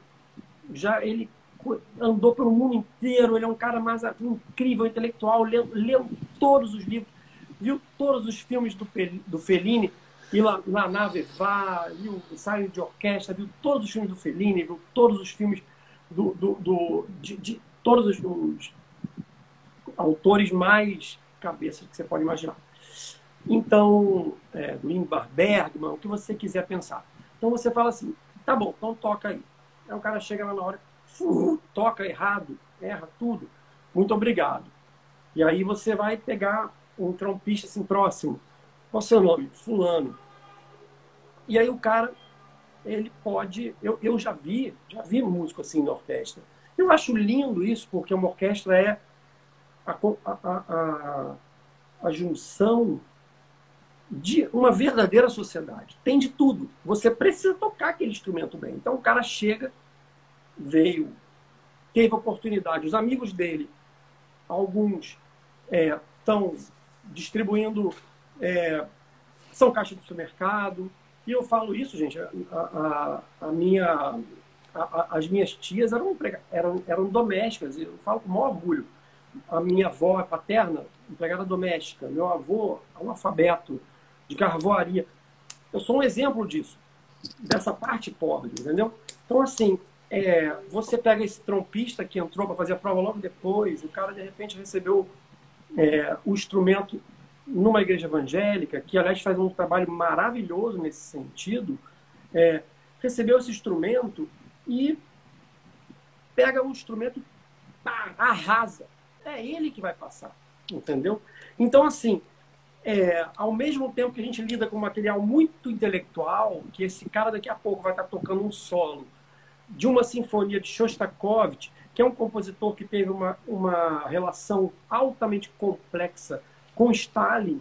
andou pelo mundo inteiro. Ele é um cara mais incrível, intelectual. Leu todos os livros. Viu todos os filmes do Fellini. E lá na nave viu o ensaio de orquestra. Viu todos os filmes do Fellini. Viu todos os filmes de todos os autores mais cabeças que você pode imaginar. Então, do Ingmar Bergman, o que você quiser pensar. Então você fala assim, tá bom, então toca aí. Aí o cara chega lá na hora, toca errado, erra tudo. Muito obrigado. E aí você vai pegar um trompista assim próximo. Qual é o seu nome? Fulano. E aí o cara, ele pode... Eu já vi músico assim na orquestra. Eu acho lindo isso, porque uma orquestra é a junção de uma verdadeira sociedade. Tem de tudo. Você precisa tocar aquele instrumento bem. Então o cara chega, teve oportunidade. Os amigos dele, alguns estão distribuindo são caixa de supermercado. E eu falo isso, gente, as minhas tias eram domésticas. Eu falo com o maior orgulho. A minha avó paterna, empregada doméstica. Meu avô, analfabeto, de carvoaria. Eu sou um exemplo disso, dessa parte pobre, entendeu? Então, assim, você pega esse trompista que entrou para fazer a prova logo depois, o cara, de repente, recebeu o instrumento numa igreja evangélica, que, aliás, faz um trabalho maravilhoso nesse sentido, recebeu esse instrumento e pega o instrumento, pá, arrasa. É ele que vai passar, entendeu? Então, assim, ao mesmo tempo que a gente lida com um material muito intelectual, que esse cara daqui a pouco vai estar tocando um solo de uma sinfonia de Shostakovich, que é um compositor que teve uma relação altamente complexa com Stalin,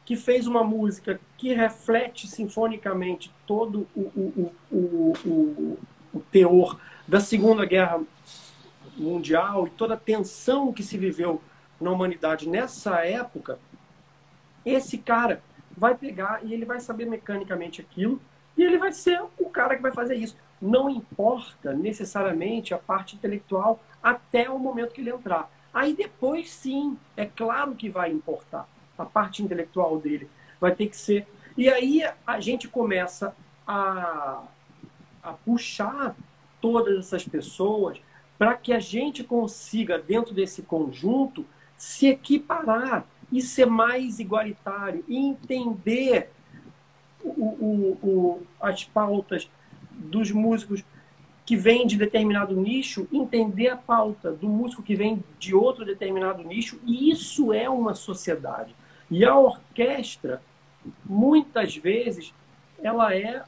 que fez uma música que reflete sinfonicamente todo o teor da Segunda Guerra Mundial e toda a tensão que se viveu na humanidade nessa época. Esse cara vai pegar e ele vai saber mecanicamente aquilo e ele vai ser o cara que vai fazer isso. Não importa necessariamente a parte intelectual até o momento que ele entrar. Aí depois, sim, é claro que vai importar. A parte intelectual dele vai ter que ser... E aí a gente começa a puxar todas essas pessoas para que a gente consiga, dentro desse conjunto, se equiparar e ser mais igualitário e entender as pautas dos músicos que vêm de determinado nicho, entender a pauta do músico que vem de outro determinado nicho, e isso é uma sociedade. E a orquestra, muitas vezes, ela quer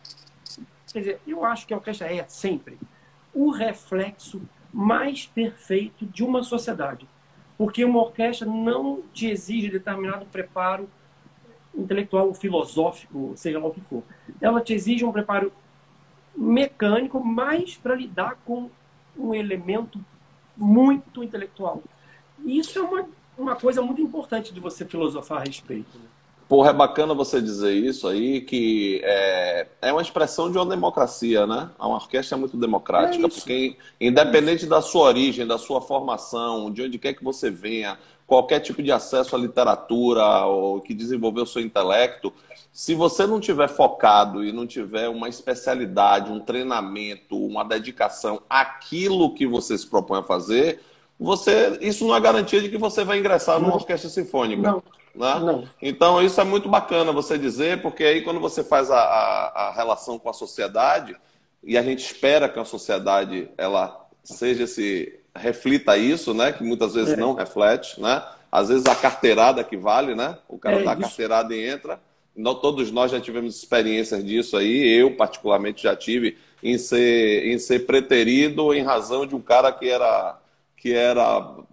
dizer, eu acho que a orquestra é sempre o reflexo mais perfeito de uma sociedade. Porque uma orquestra não te exige determinado preparo intelectual ou filosófico, seja lá o que for. Ela te exige um preparo mecânico, mas para lidar com um elemento muito intelectual. E isso é uma coisa muito importante de você filosofar a respeito, né? Porra, é bacana você dizer isso aí, que é uma expressão de uma democracia, né? Uma orquestra é muito democrática, porque independente da sua origem, da sua formação, de onde quer que você venha, qualquer tipo de acesso à literatura ou que desenvolveu o seu intelecto, se você não tiver focado e não tiver uma especialidade, um treinamento, uma dedicação àquilo que você se propõe a fazer, isso não é garantia de que você vai ingressar numa Não, orquestra sinfônica, não, né? não. Então, isso é muito bacana você dizer, porque aí quando você faz a relação com a sociedade, e a gente espera que a sociedade ela seja reflita isso, né? Que muitas vezes É, não reflete, né? Às vezes a carteirada que vale, né? O cara é dá a isso. carteirada e entra. Todos nós já tivemos experiências disso aí. Eu, particularmente, já tive em ser preterido em razão de um cara que era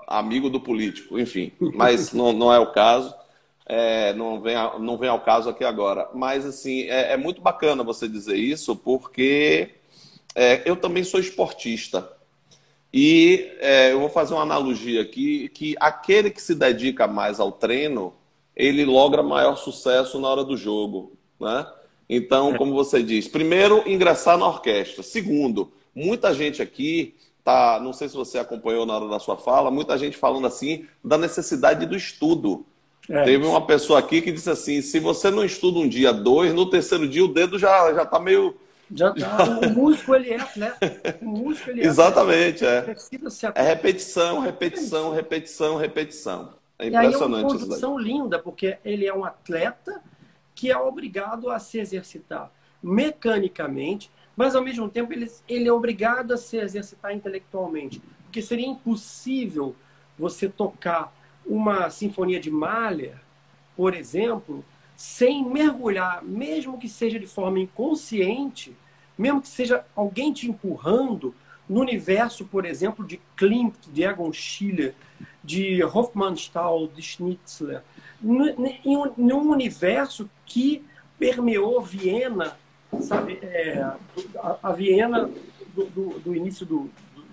amigo do político. Enfim, mas não é o caso. Não vem ao caso aqui agora. Mas, assim, é muito bacana você dizer isso, porque eu também sou esportista. E eu vou fazer uma analogia aqui, que aquele que se dedica mais ao treino, ele logra maior sucesso na hora do jogo, né? Então, como você diz, primeiro, ingressar na orquestra. Segundo, muita gente aqui, não sei se você acompanhou na hora da sua fala, muita gente falando assim da necessidade do estudo. É Teve isso. uma pessoa aqui que disse assim, se você não estuda um dia, dois, no terceiro dia o dedo já está meio... Já tá. O músico, ele é atleta. O músico, ele é atleta. Exatamente, Ele é. precisa ser É atleta. repetição, É isso. repetição, repetição, repetição. É E aí é uma impressionante isso daí. conjunção linda, porque ele é um atleta que é obrigado a se exercitar mecanicamente, mas ao mesmo tempo ele é obrigado a se exercitar intelectualmente. Porque seria impossível você tocar uma sinfonia de Mahler, por exemplo, sem mergulhar, mesmo que seja de forma inconsciente, mesmo que seja alguém te empurrando no universo, por exemplo, de Klimt, de Egon Schiele, de Hofmannsthal, de Schnitzler, num universo que permeou Viena, sabe? A Viena do início do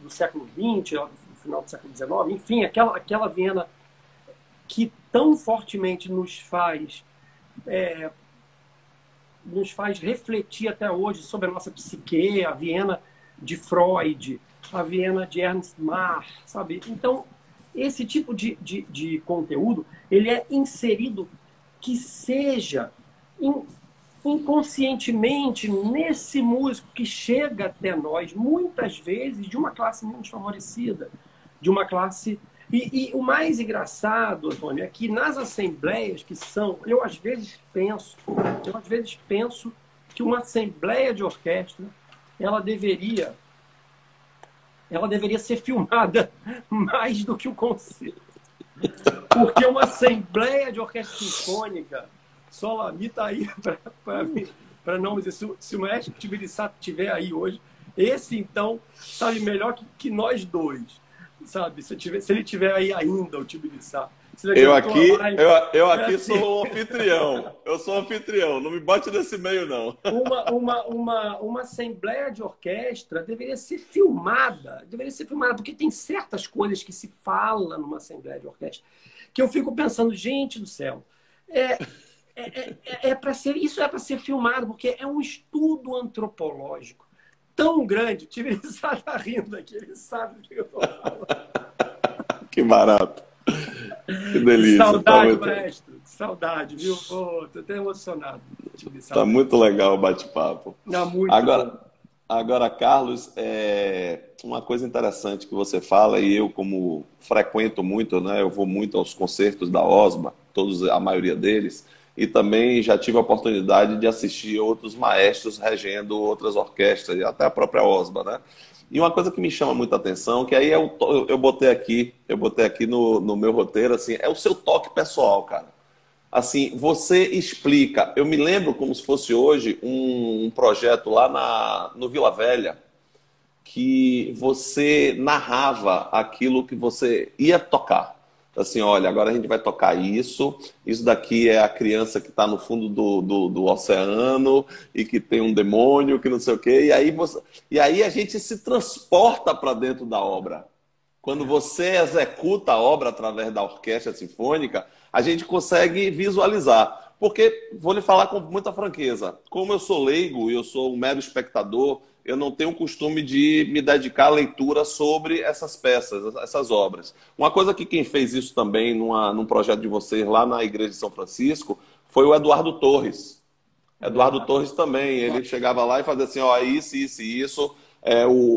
século XX, do final do século XIX, enfim, aquela Viena que tão fortemente nos faz refletir até hoje sobre a nossa psique, a Viena de Freud, a Viena de Ernst Mach, sabe? Então, esse tipo de conteúdo, ele é inserido que seja inconscientemente nesse músico que chega até nós, muitas vezes, de uma classe muito desfavorecida, de uma classe... E o mais engraçado, Antônio, é que nas assembleias que são... Eu às vezes penso que uma assembleia de orquestra ela deveria ser filmada mais do que o concerto. Porque uma assembleia de orquestra sinfônica, Solami está aí para não dizer, se o Maestro Tibiriçá estiver aí hoje, esse então sabe melhor que nós dois, sabe? Se ele estiver aí ainda, o Tibiriçá. Eu aqui sou o anfitrião. Eu sou o anfitrião. Não me bote nesse meio, não. Uma assembleia de orquestra deveria ser filmada, porque tem certas coisas que se fala numa assembleia de orquestra que eu fico pensando, gente do céu, isso é para ser filmado, porque é um estudo antropológico tão grande. O Tibiriçá está rindo aqui, ele sabe do que eu estou falando. Que barato. Que delícia. Saudade, maestro. Saudade, viu? Estou até emocionado. Tá muito legal o bate-papo. Muito Agora, Carlos, uma coisa interessante que você fala, e eu, como frequento muito, né? Eu vou muito aos concertos da OSBA, a maioria deles, e também já tive a oportunidade de assistir outros maestros regendo outras orquestras, e até a própria OSBA, né? E uma coisa que me chama muita atenção, que aí eu botei aqui no meu roteiro, assim, é o seu toque pessoal, cara. Assim, você explica. Eu me lembro como se fosse hoje um projeto lá no Vila Velha, que você narrava aquilo que você ia tocar. Assim, olha, agora a gente vai tocar isso daqui é a criança que está no fundo do oceano e que tem um demônio, que não sei o quê. E aí a gente se transporta para dentro da obra. Quando você executa a obra através da orquestra sinfônica, a gente consegue visualizar. Porque, vou lhe falar com muita franqueza, como eu sou leigo e eu sou um mero espectador, eu não tenho o costume de me dedicar à leitura sobre essas peças, essas obras. Uma coisa que quem fez isso também num projeto de vocês lá na Igreja de São Francisco foi o Eduardo Torres. Eduardo Torres também, ele chegava lá e fazia assim, ó, isso,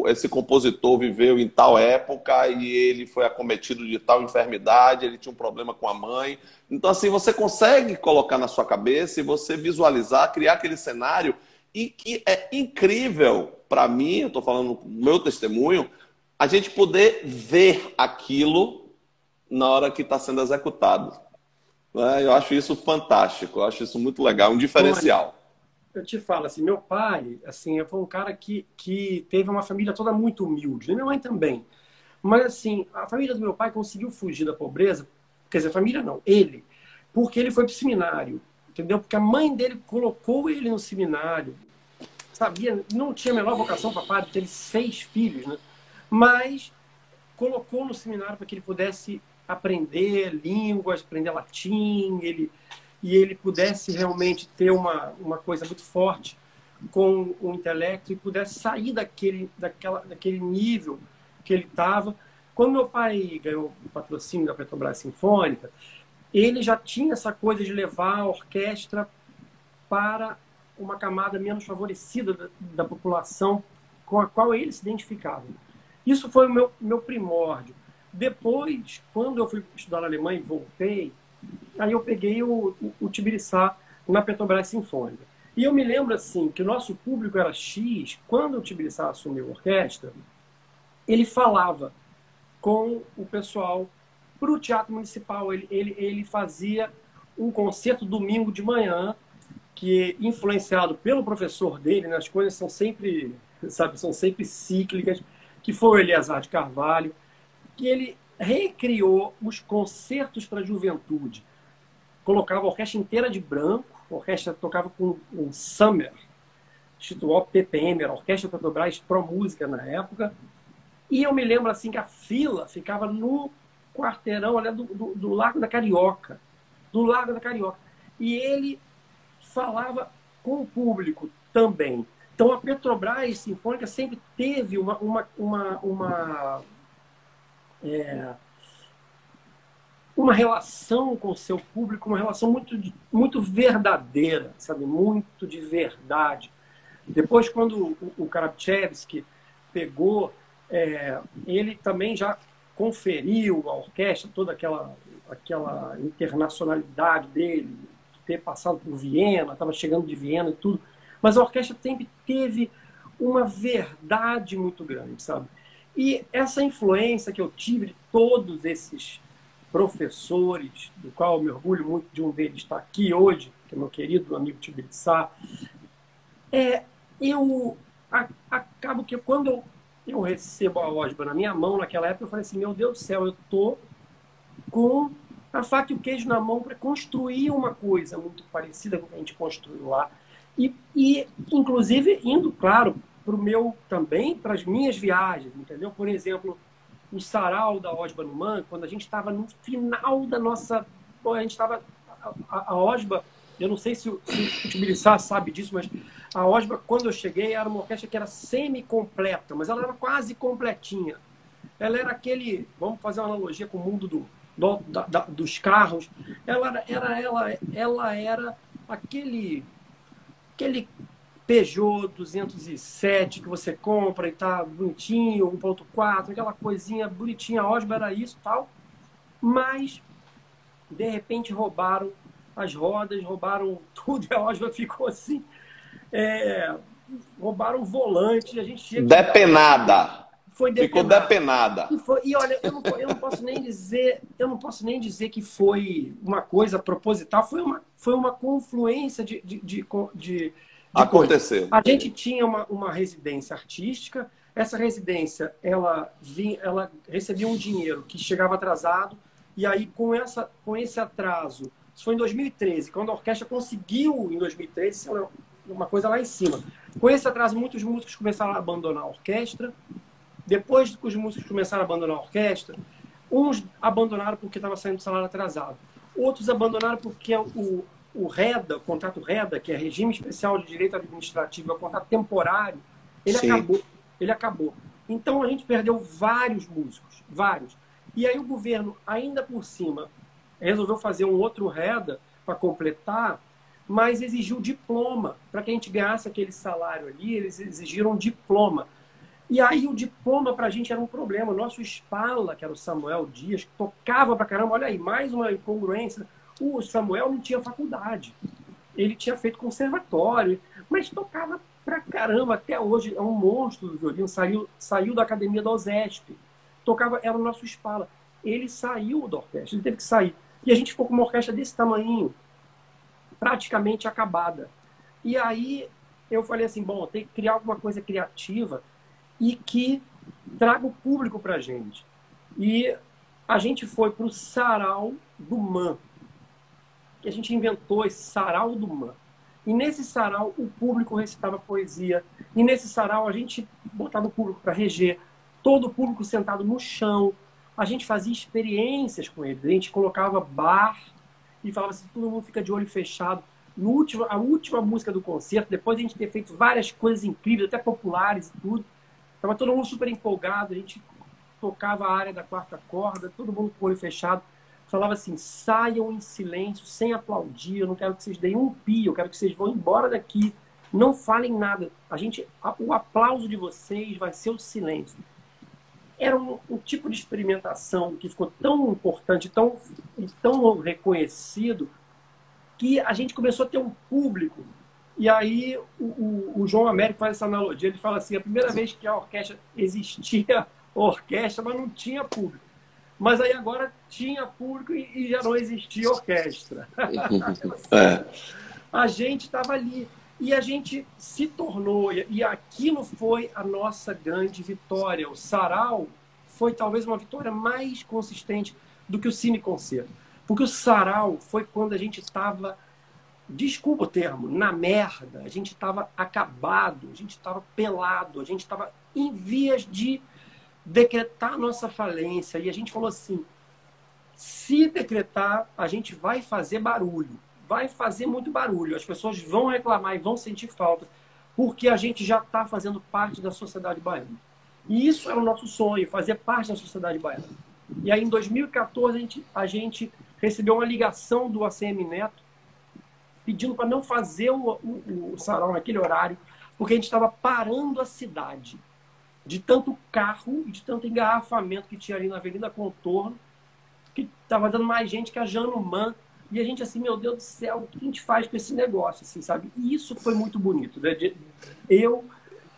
esse compositor viveu em tal época e ele foi acometido de tal enfermidade, ele tinha um problema com a mãe. Então, assim, você consegue colocar na sua cabeça e você visualizar, criar aquele cenário, e que é incrível para mim, eu estou falando do meu testemunho, a gente poder ver aquilo na hora que está sendo executado. Né? Eu acho isso fantástico, eu acho isso muito legal, um diferencial. Eu te falo assim, meu pai, assim, foi um cara que teve uma família toda muito humilde, e minha mãe também. Mas assim, a família do meu pai conseguiu fugir da pobreza, quer dizer, a família não, ele, porque ele foi para o seminário, entendeu? Porque a mãe dele colocou ele no seminário, sabia, não tinha a menor vocação para padre, teve 6 filhos, né? Mas colocou no seminário para que ele pudesse aprender línguas, aprender latim, e ele pudesse realmente ter uma coisa muito forte com o intelecto e pudesse sair daquele nível que ele estava. Quando meu pai ganhou o patrocínio da Petrobras Sinfônica, ele já tinha essa coisa de levar a orquestra para uma camada menos favorecida da população com a qual ele se identificava. Isso foi o meu primórdio. Depois, quando eu fui estudar na Alemanha e voltei, aí eu peguei o Tibiriçá na Petrobras Sinfônica. E eu me lembro assim que o nosso público era X. Quando o Tibiriçá assumiu a orquestra, ele falava com o pessoal para o Teatro Municipal. Ele fazia um concerto domingo de manhã, que influenciado pelo professor dele, né, as coisas são sempre, sabe, são sempre cíclicas, que foi o Eleazar de Carvalho, que ele recriou os concertos para a juventude. Colocava a orquestra inteira de branco, a orquestra tocava com um Summer, instituto PPM, era a Orquestra Petrobras Pro Música na época, e eu me lembro assim que a fila ficava no quarteirão ali do Largo da Carioca, do Largo da Carioca, e ele falava com o público também. Então a Petrobras Sinfônica sempre teve uma relação com o seu público, uma relação muito verdadeira, sabe? Muito de verdade. Depois, quando o Karabchevsky pegou, ele também já conferiu à orquestra toda aquela internacionalidade dele, ter passado por Viena, estava chegando de Viena e tudo. Mas a orquestra sempre teve uma verdade muito grande, sabe? E essa influência que eu tive de todos esses professores, do qual eu me orgulho muito de um deles estar aqui hoje, que é meu querido amigo Tibiriçá, eu acabo que quando eu recebo a Osba na minha mão, naquela época, eu falei assim, meu Deus do céu, eu estou com a faca e o queijo na mão para construir uma coisa muito parecida com o que a gente construiu lá. E inclusive, indo, claro, também para as minhas viagens, entendeu? Por exemplo, o sarau da Osba no Man, quando a gente estava no final da nossa... A gente estava... A Osba, eu não sei se o Tibiriçá sabe disso, mas a Osba, quando eu cheguei, era uma orquestra que era semi-completa, mas ela era quase completinha. Ela era aquele... Vamos fazer uma analogia com o mundo dos carros. Ela era aquele Peugeot 207 que você compra e tá bonitinho, 1.4, aquela coisinha bonitinha, a Osba era isso e tal, mas de repente roubaram as rodas, roubaram tudo e a Osba ficou assim, roubaram o volante, a gente tinha que... Depenada. Foi Ficou depenada. E olha, eu não posso nem dizer que foi uma coisa proposital, foi uma confluência de Aconteceu. A gente tinha uma residência artística, essa residência ela recebia um dinheiro que chegava atrasado, e aí com esse atraso, isso foi em 2013, quando a orquestra conseguiu, em 2013, uma coisa lá em cima. Com esse atraso, muitos músicos começaram a abandonar a orquestra. Depois que os músicos começaram a abandonar a orquestra, uns abandonaram porque estava saindo salário atrasado. Outros abandonaram porque o REDA, o contrato REDA, que é Regime Especial de Direito Administrativo, é um contrato temporário, ele acabou. Então a gente perdeu vários músicos, vários. E aí o governo, ainda por cima, resolveu fazer um outro REDA para completar, mas exigiu diploma. Para que a gente ganhasse aquele salário ali, eles exigiram diploma. E aí o diploma para a gente era um problema. O nosso Spala, que era o Samuel Dias, que tocava pra caramba. Olha aí, mais uma incongruência. O Samuel não tinha faculdade. Ele tinha feito conservatório, mas tocava pra caramba. Até hoje é um monstro do violino. Saiu da academia da OSESP. Tocava, era o nosso Spala. Ele saiu da orquestra, ele teve que sair. E a gente ficou com uma orquestra desse tamanho, praticamente acabada. E aí eu falei assim, bom, tem que criar alguma coisa criativa e que traga o público para a gente. E a gente foi para o Sarau do Man, que a gente inventou esse Sarau do Man. E nesse sarau o público recitava poesia. E nesse sarau a gente botava o público para reger. Todo o público sentado no chão. A gente fazia experiências com eles. A gente colocava bar e falava assim, todo mundo fica de olho fechado. A última música do concerto, depois de a gente ter feito várias coisas incríveis, até populares e tudo, estava todo mundo super empolgado. A gente tocava a área da quarta corda, todo mundo com o olho fechado. Falava assim, saiam em silêncio, sem aplaudir, eu não quero que vocês deem um pio, eu quero que vocês vão embora daqui, não falem nada. O aplauso de vocês vai ser o silêncio. Era um tipo de experimentação que ficou tão importante, tão reconhecido, que a gente começou a ter um público. E aí o João Américo faz essa analogia, ele fala assim, a primeira vez que a orquestra existia, orquestra, mas não tinha público. Mas aí agora tinha público e já não existia orquestra. A gente estava ali. E a gente se tornou, e aquilo foi a nossa grande vitória. O Sarau foi talvez uma vitória mais consistente do que o Cine Concerto. Porque o Sarau foi quando a gente estava, desculpa o termo, na merda. A gente estava acabado, a gente estava pelado, a gente estava em vias de decretar nossa falência. E a gente falou assim, se decretar, a gente vai fazer barulho. Vai fazer muito barulho. As pessoas vão reclamar e vão sentir falta, porque a gente já está fazendo parte da sociedade baiana. E isso é o nosso sonho, fazer parte da sociedade baiana. E aí, em 2014, a gente recebeu uma ligação do ACM Neto pedindo para não fazer o sarau naquele horário, porque a gente estava parando a cidade de tanto carro e de tanto engarrafamento que tinha ali na Avenida Contorno, que estava dando mais gente que a Januman. E a gente assim, meu Deus do céu, o que a gente faz com esse negócio, assim, sabe? E isso foi muito bonito, né? Eu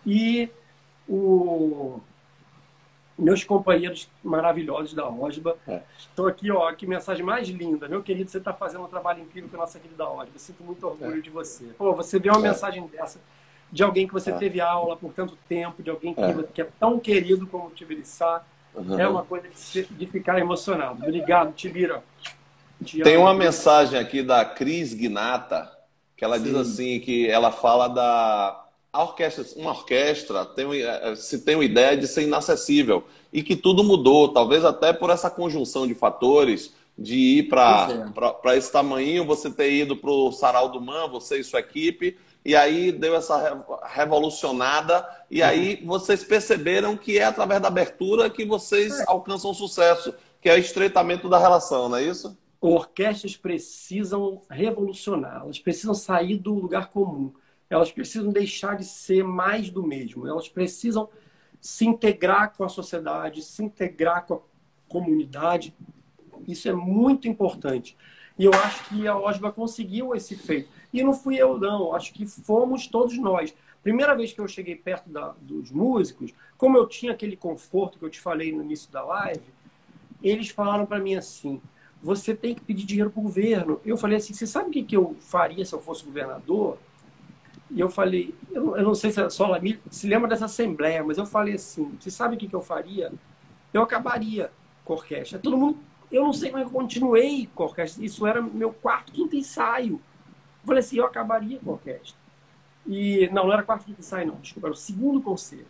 e meus companheiros maravilhosos da OSBA. Estou aqui, ó, que mensagem mais linda. Meu querido, você está fazendo um trabalho incrível com a nossa querida OSBA. Eu sinto muito orgulho de você. Pô, você vê uma mensagem dessa de alguém que você teve aula por tanto tempo, de alguém que é tão querido como o Tibiriçá. É uma coisa de ficar emocionado. Obrigado, Tibira. Tem uma mensagem aqui da Cris Gnata, que ela diz assim, que ela fala uma orquestra se tem uma ideia de ser inacessível e que tudo mudou, talvez até por essa conjunção de fatores de ir para esse tamanho, você ter ido para o Sarau do Man, você e sua equipe, e aí deu essa revolucionada, e aí vocês perceberam que é através da abertura que vocês alcançam sucesso, que é o estreitamento da relação, não é isso? Orquestras precisam revolucionar, elas precisam sair do lugar comum, elas precisam deixar de ser mais do mesmo, elas precisam se integrar com a sociedade, se integrar com a comunidade. Isso é muito importante. E eu acho que a OSBA conseguiu esse feito. E não fui eu, não. Acho que fomos todos nós. Primeira vez que eu cheguei perto dos músicos, como eu tinha aquele conforto que eu te falei no início da live, eles falaram para mim assim, você tem que pedir dinheiro para o governo. Eu falei assim, você sabe o que eu faria se eu fosse governador? E eu falei, eu não sei se a Solamir se lembra dessa assembleia, mas eu falei assim, você sabe o que eu faria? Eu acabaria com a orquestra. Todo mundo, eu não sei como eu continuei com a orquestra. Isso era meu quarto, quinto ensaio. Eu falei assim, eu acabaria com a orquestra. E não era quarto, quinto ensaio, não. Desculpa, era o segundo concerto.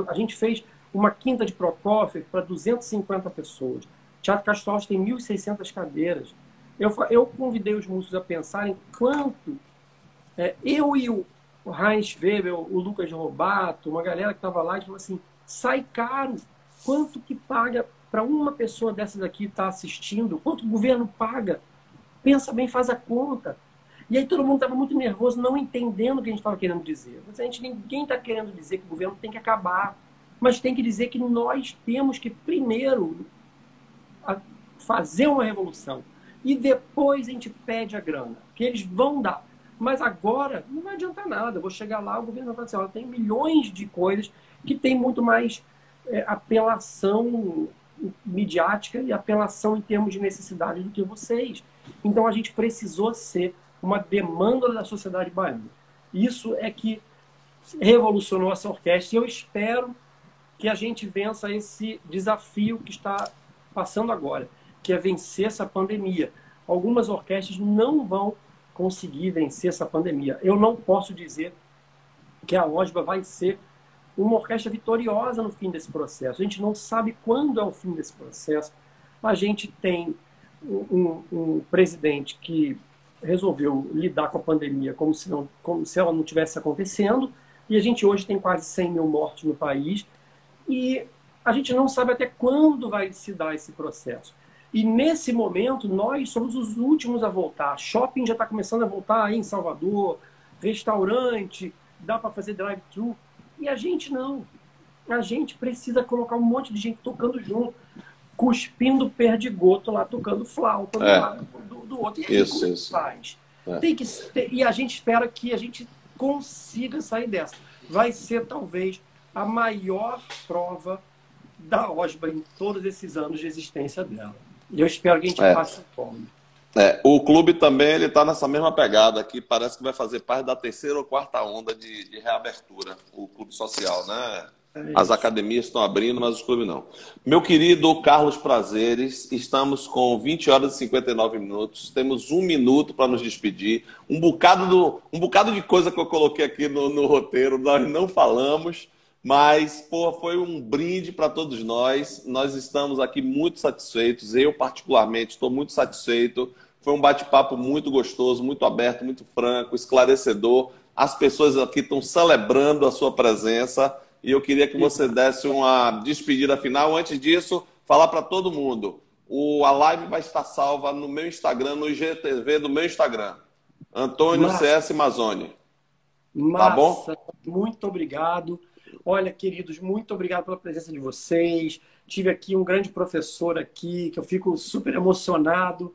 A gente fez uma quinta de Prokofiev para 250 pessoas. O Teatro Castro Alves tem 1.600 cadeiras. Eu convidei os músicos a pensarem quanto eu e o Heinz Weber, o Lucas Robato, uma galera que estava lá, e falou assim, sai caro, quanto que paga para uma pessoa dessas aqui estar assistindo, quanto o governo paga? Pensa bem, faz a conta. E aí todo mundo estava muito nervoso, não entendendo o que a gente estava querendo dizer. Ninguém está querendo dizer que o governo tem que acabar. mas tem que dizer que nós temos que primeiro fazer uma revolução e depois a gente pede a grana, que eles vão dar. Mas agora não vai adiantar nada. Eu vou chegar lá, o governo vai falar assim, ó, tem milhões de coisas que tem muito mais apelação midiática e apelação em termos de necessidade do que vocês. Então a gente precisou ser uma demanda da sociedade baiana. Isso é que revolucionou essa orquestra e eu espero que a gente vença esse desafio que está passando agora, que é vencer essa pandemia. Algumas orquestras não vão conseguir vencer essa pandemia. Eu não posso dizer que a OSBA vai ser uma orquestra vitoriosa no fim desse processo. A gente não sabe quando é o fim desse processo. A gente tem um presidente que resolveu lidar com a pandemia como se ela não tivesse acontecendo, e a gente hoje tem quase 100 mil mortos no país, e a gente não sabe até quando vai se dar esse processo. E nesse momento, nós somos os últimos a voltar. Shopping já está começando a voltar aí em Salvador, restaurante, dá para fazer drive-thru, e a gente não. A gente precisa colocar um monte de gente tocando junto, cuspindo perdigoto lá, tocando flauta do lado do outro. E aí, isso. Faz? Tem que ter, e a gente espera que a gente consiga sair dessa. Vai ser, talvez, a maior prova da OSBA em todos esses anos de existência dela. E eu espero que a gente passe fome. O clube também está nessa mesma pegada, que parece que vai fazer parte da terceira ou quarta onda de reabertura, o clube social, né? As academias estão abrindo, mas os clubes não. Meu querido Carlos Prazeres, estamos com 20 horas e 59 minutos. Temos 1 minuto para nos despedir. Um bocado de coisa que eu coloquei aqui no roteiro, nós não falamos, mas foi um brinde para todos nós. Nós estamos aqui muito satisfeitos. Eu, particularmente, estou muito satisfeito. Foi um bate-papo muito gostoso, muito aberto, muito franco, esclarecedor. As pessoas aqui estão celebrando a sua presença. E eu queria que você desse uma despedida final. Antes disso, falar para todo mundo. A live vai estar salva no meu Instagram, no IGTV do meu Instagram. Antônio CS Mazzoni. Tá bom? Muito obrigado. Olha, queridos, muito obrigado pela presença de vocês. Tive aqui um grande professor aqui, que eu fico super emocionado.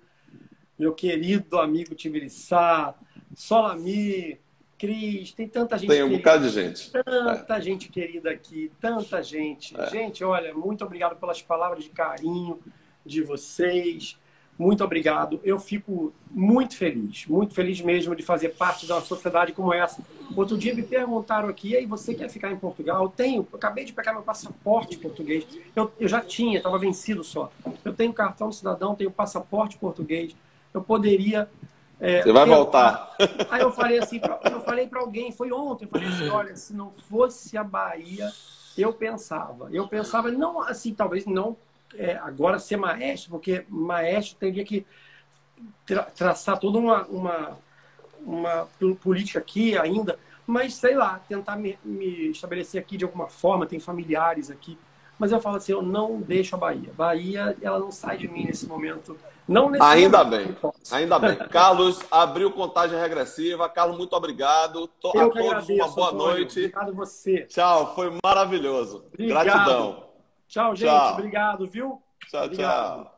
Meu querido amigo Tibiriçá, Solami, Cris, tem tanta gente querida. Tem um bocado de gente. Tanta gente querida aqui, tanta gente. Gente, olha, muito obrigado pelas palavras de carinho de vocês. Muito obrigado. Eu fico muito feliz mesmo de fazer parte de uma sociedade como essa. Outro dia me perguntaram aqui, e aí, você quer ficar em Portugal? Eu acabei de pegar meu passaporte português. Eu já tinha, estava vencido só. Eu tenho cartão de cidadão, tenho passaporte português. Eu poderia... Você vai voltar. Aí eu falei assim, eu falei para alguém, foi ontem, eu falei assim, olha, se não fosse a Bahia, eu pensava, não assim, talvez não agora ser maestro, porque maestro teria que traçar toda uma política aqui ainda, mas sei lá, tentar me estabelecer aqui de alguma forma, tem familiares aqui, mas eu falo assim, eu não deixo a Bahia. Bahia, ela não sai de mim nesse momento. Não nesse ainda momento. Ainda bem. Carlos, abriu contagem regressiva. Carlos, muito obrigado. A todos agradeço, uma boa Antônio. noite. Obrigado a você. Tchau, foi maravilhoso. Obrigado. Gratidão. Tchau, gente. Obrigado, viu? Tchau, obrigado. Tchau.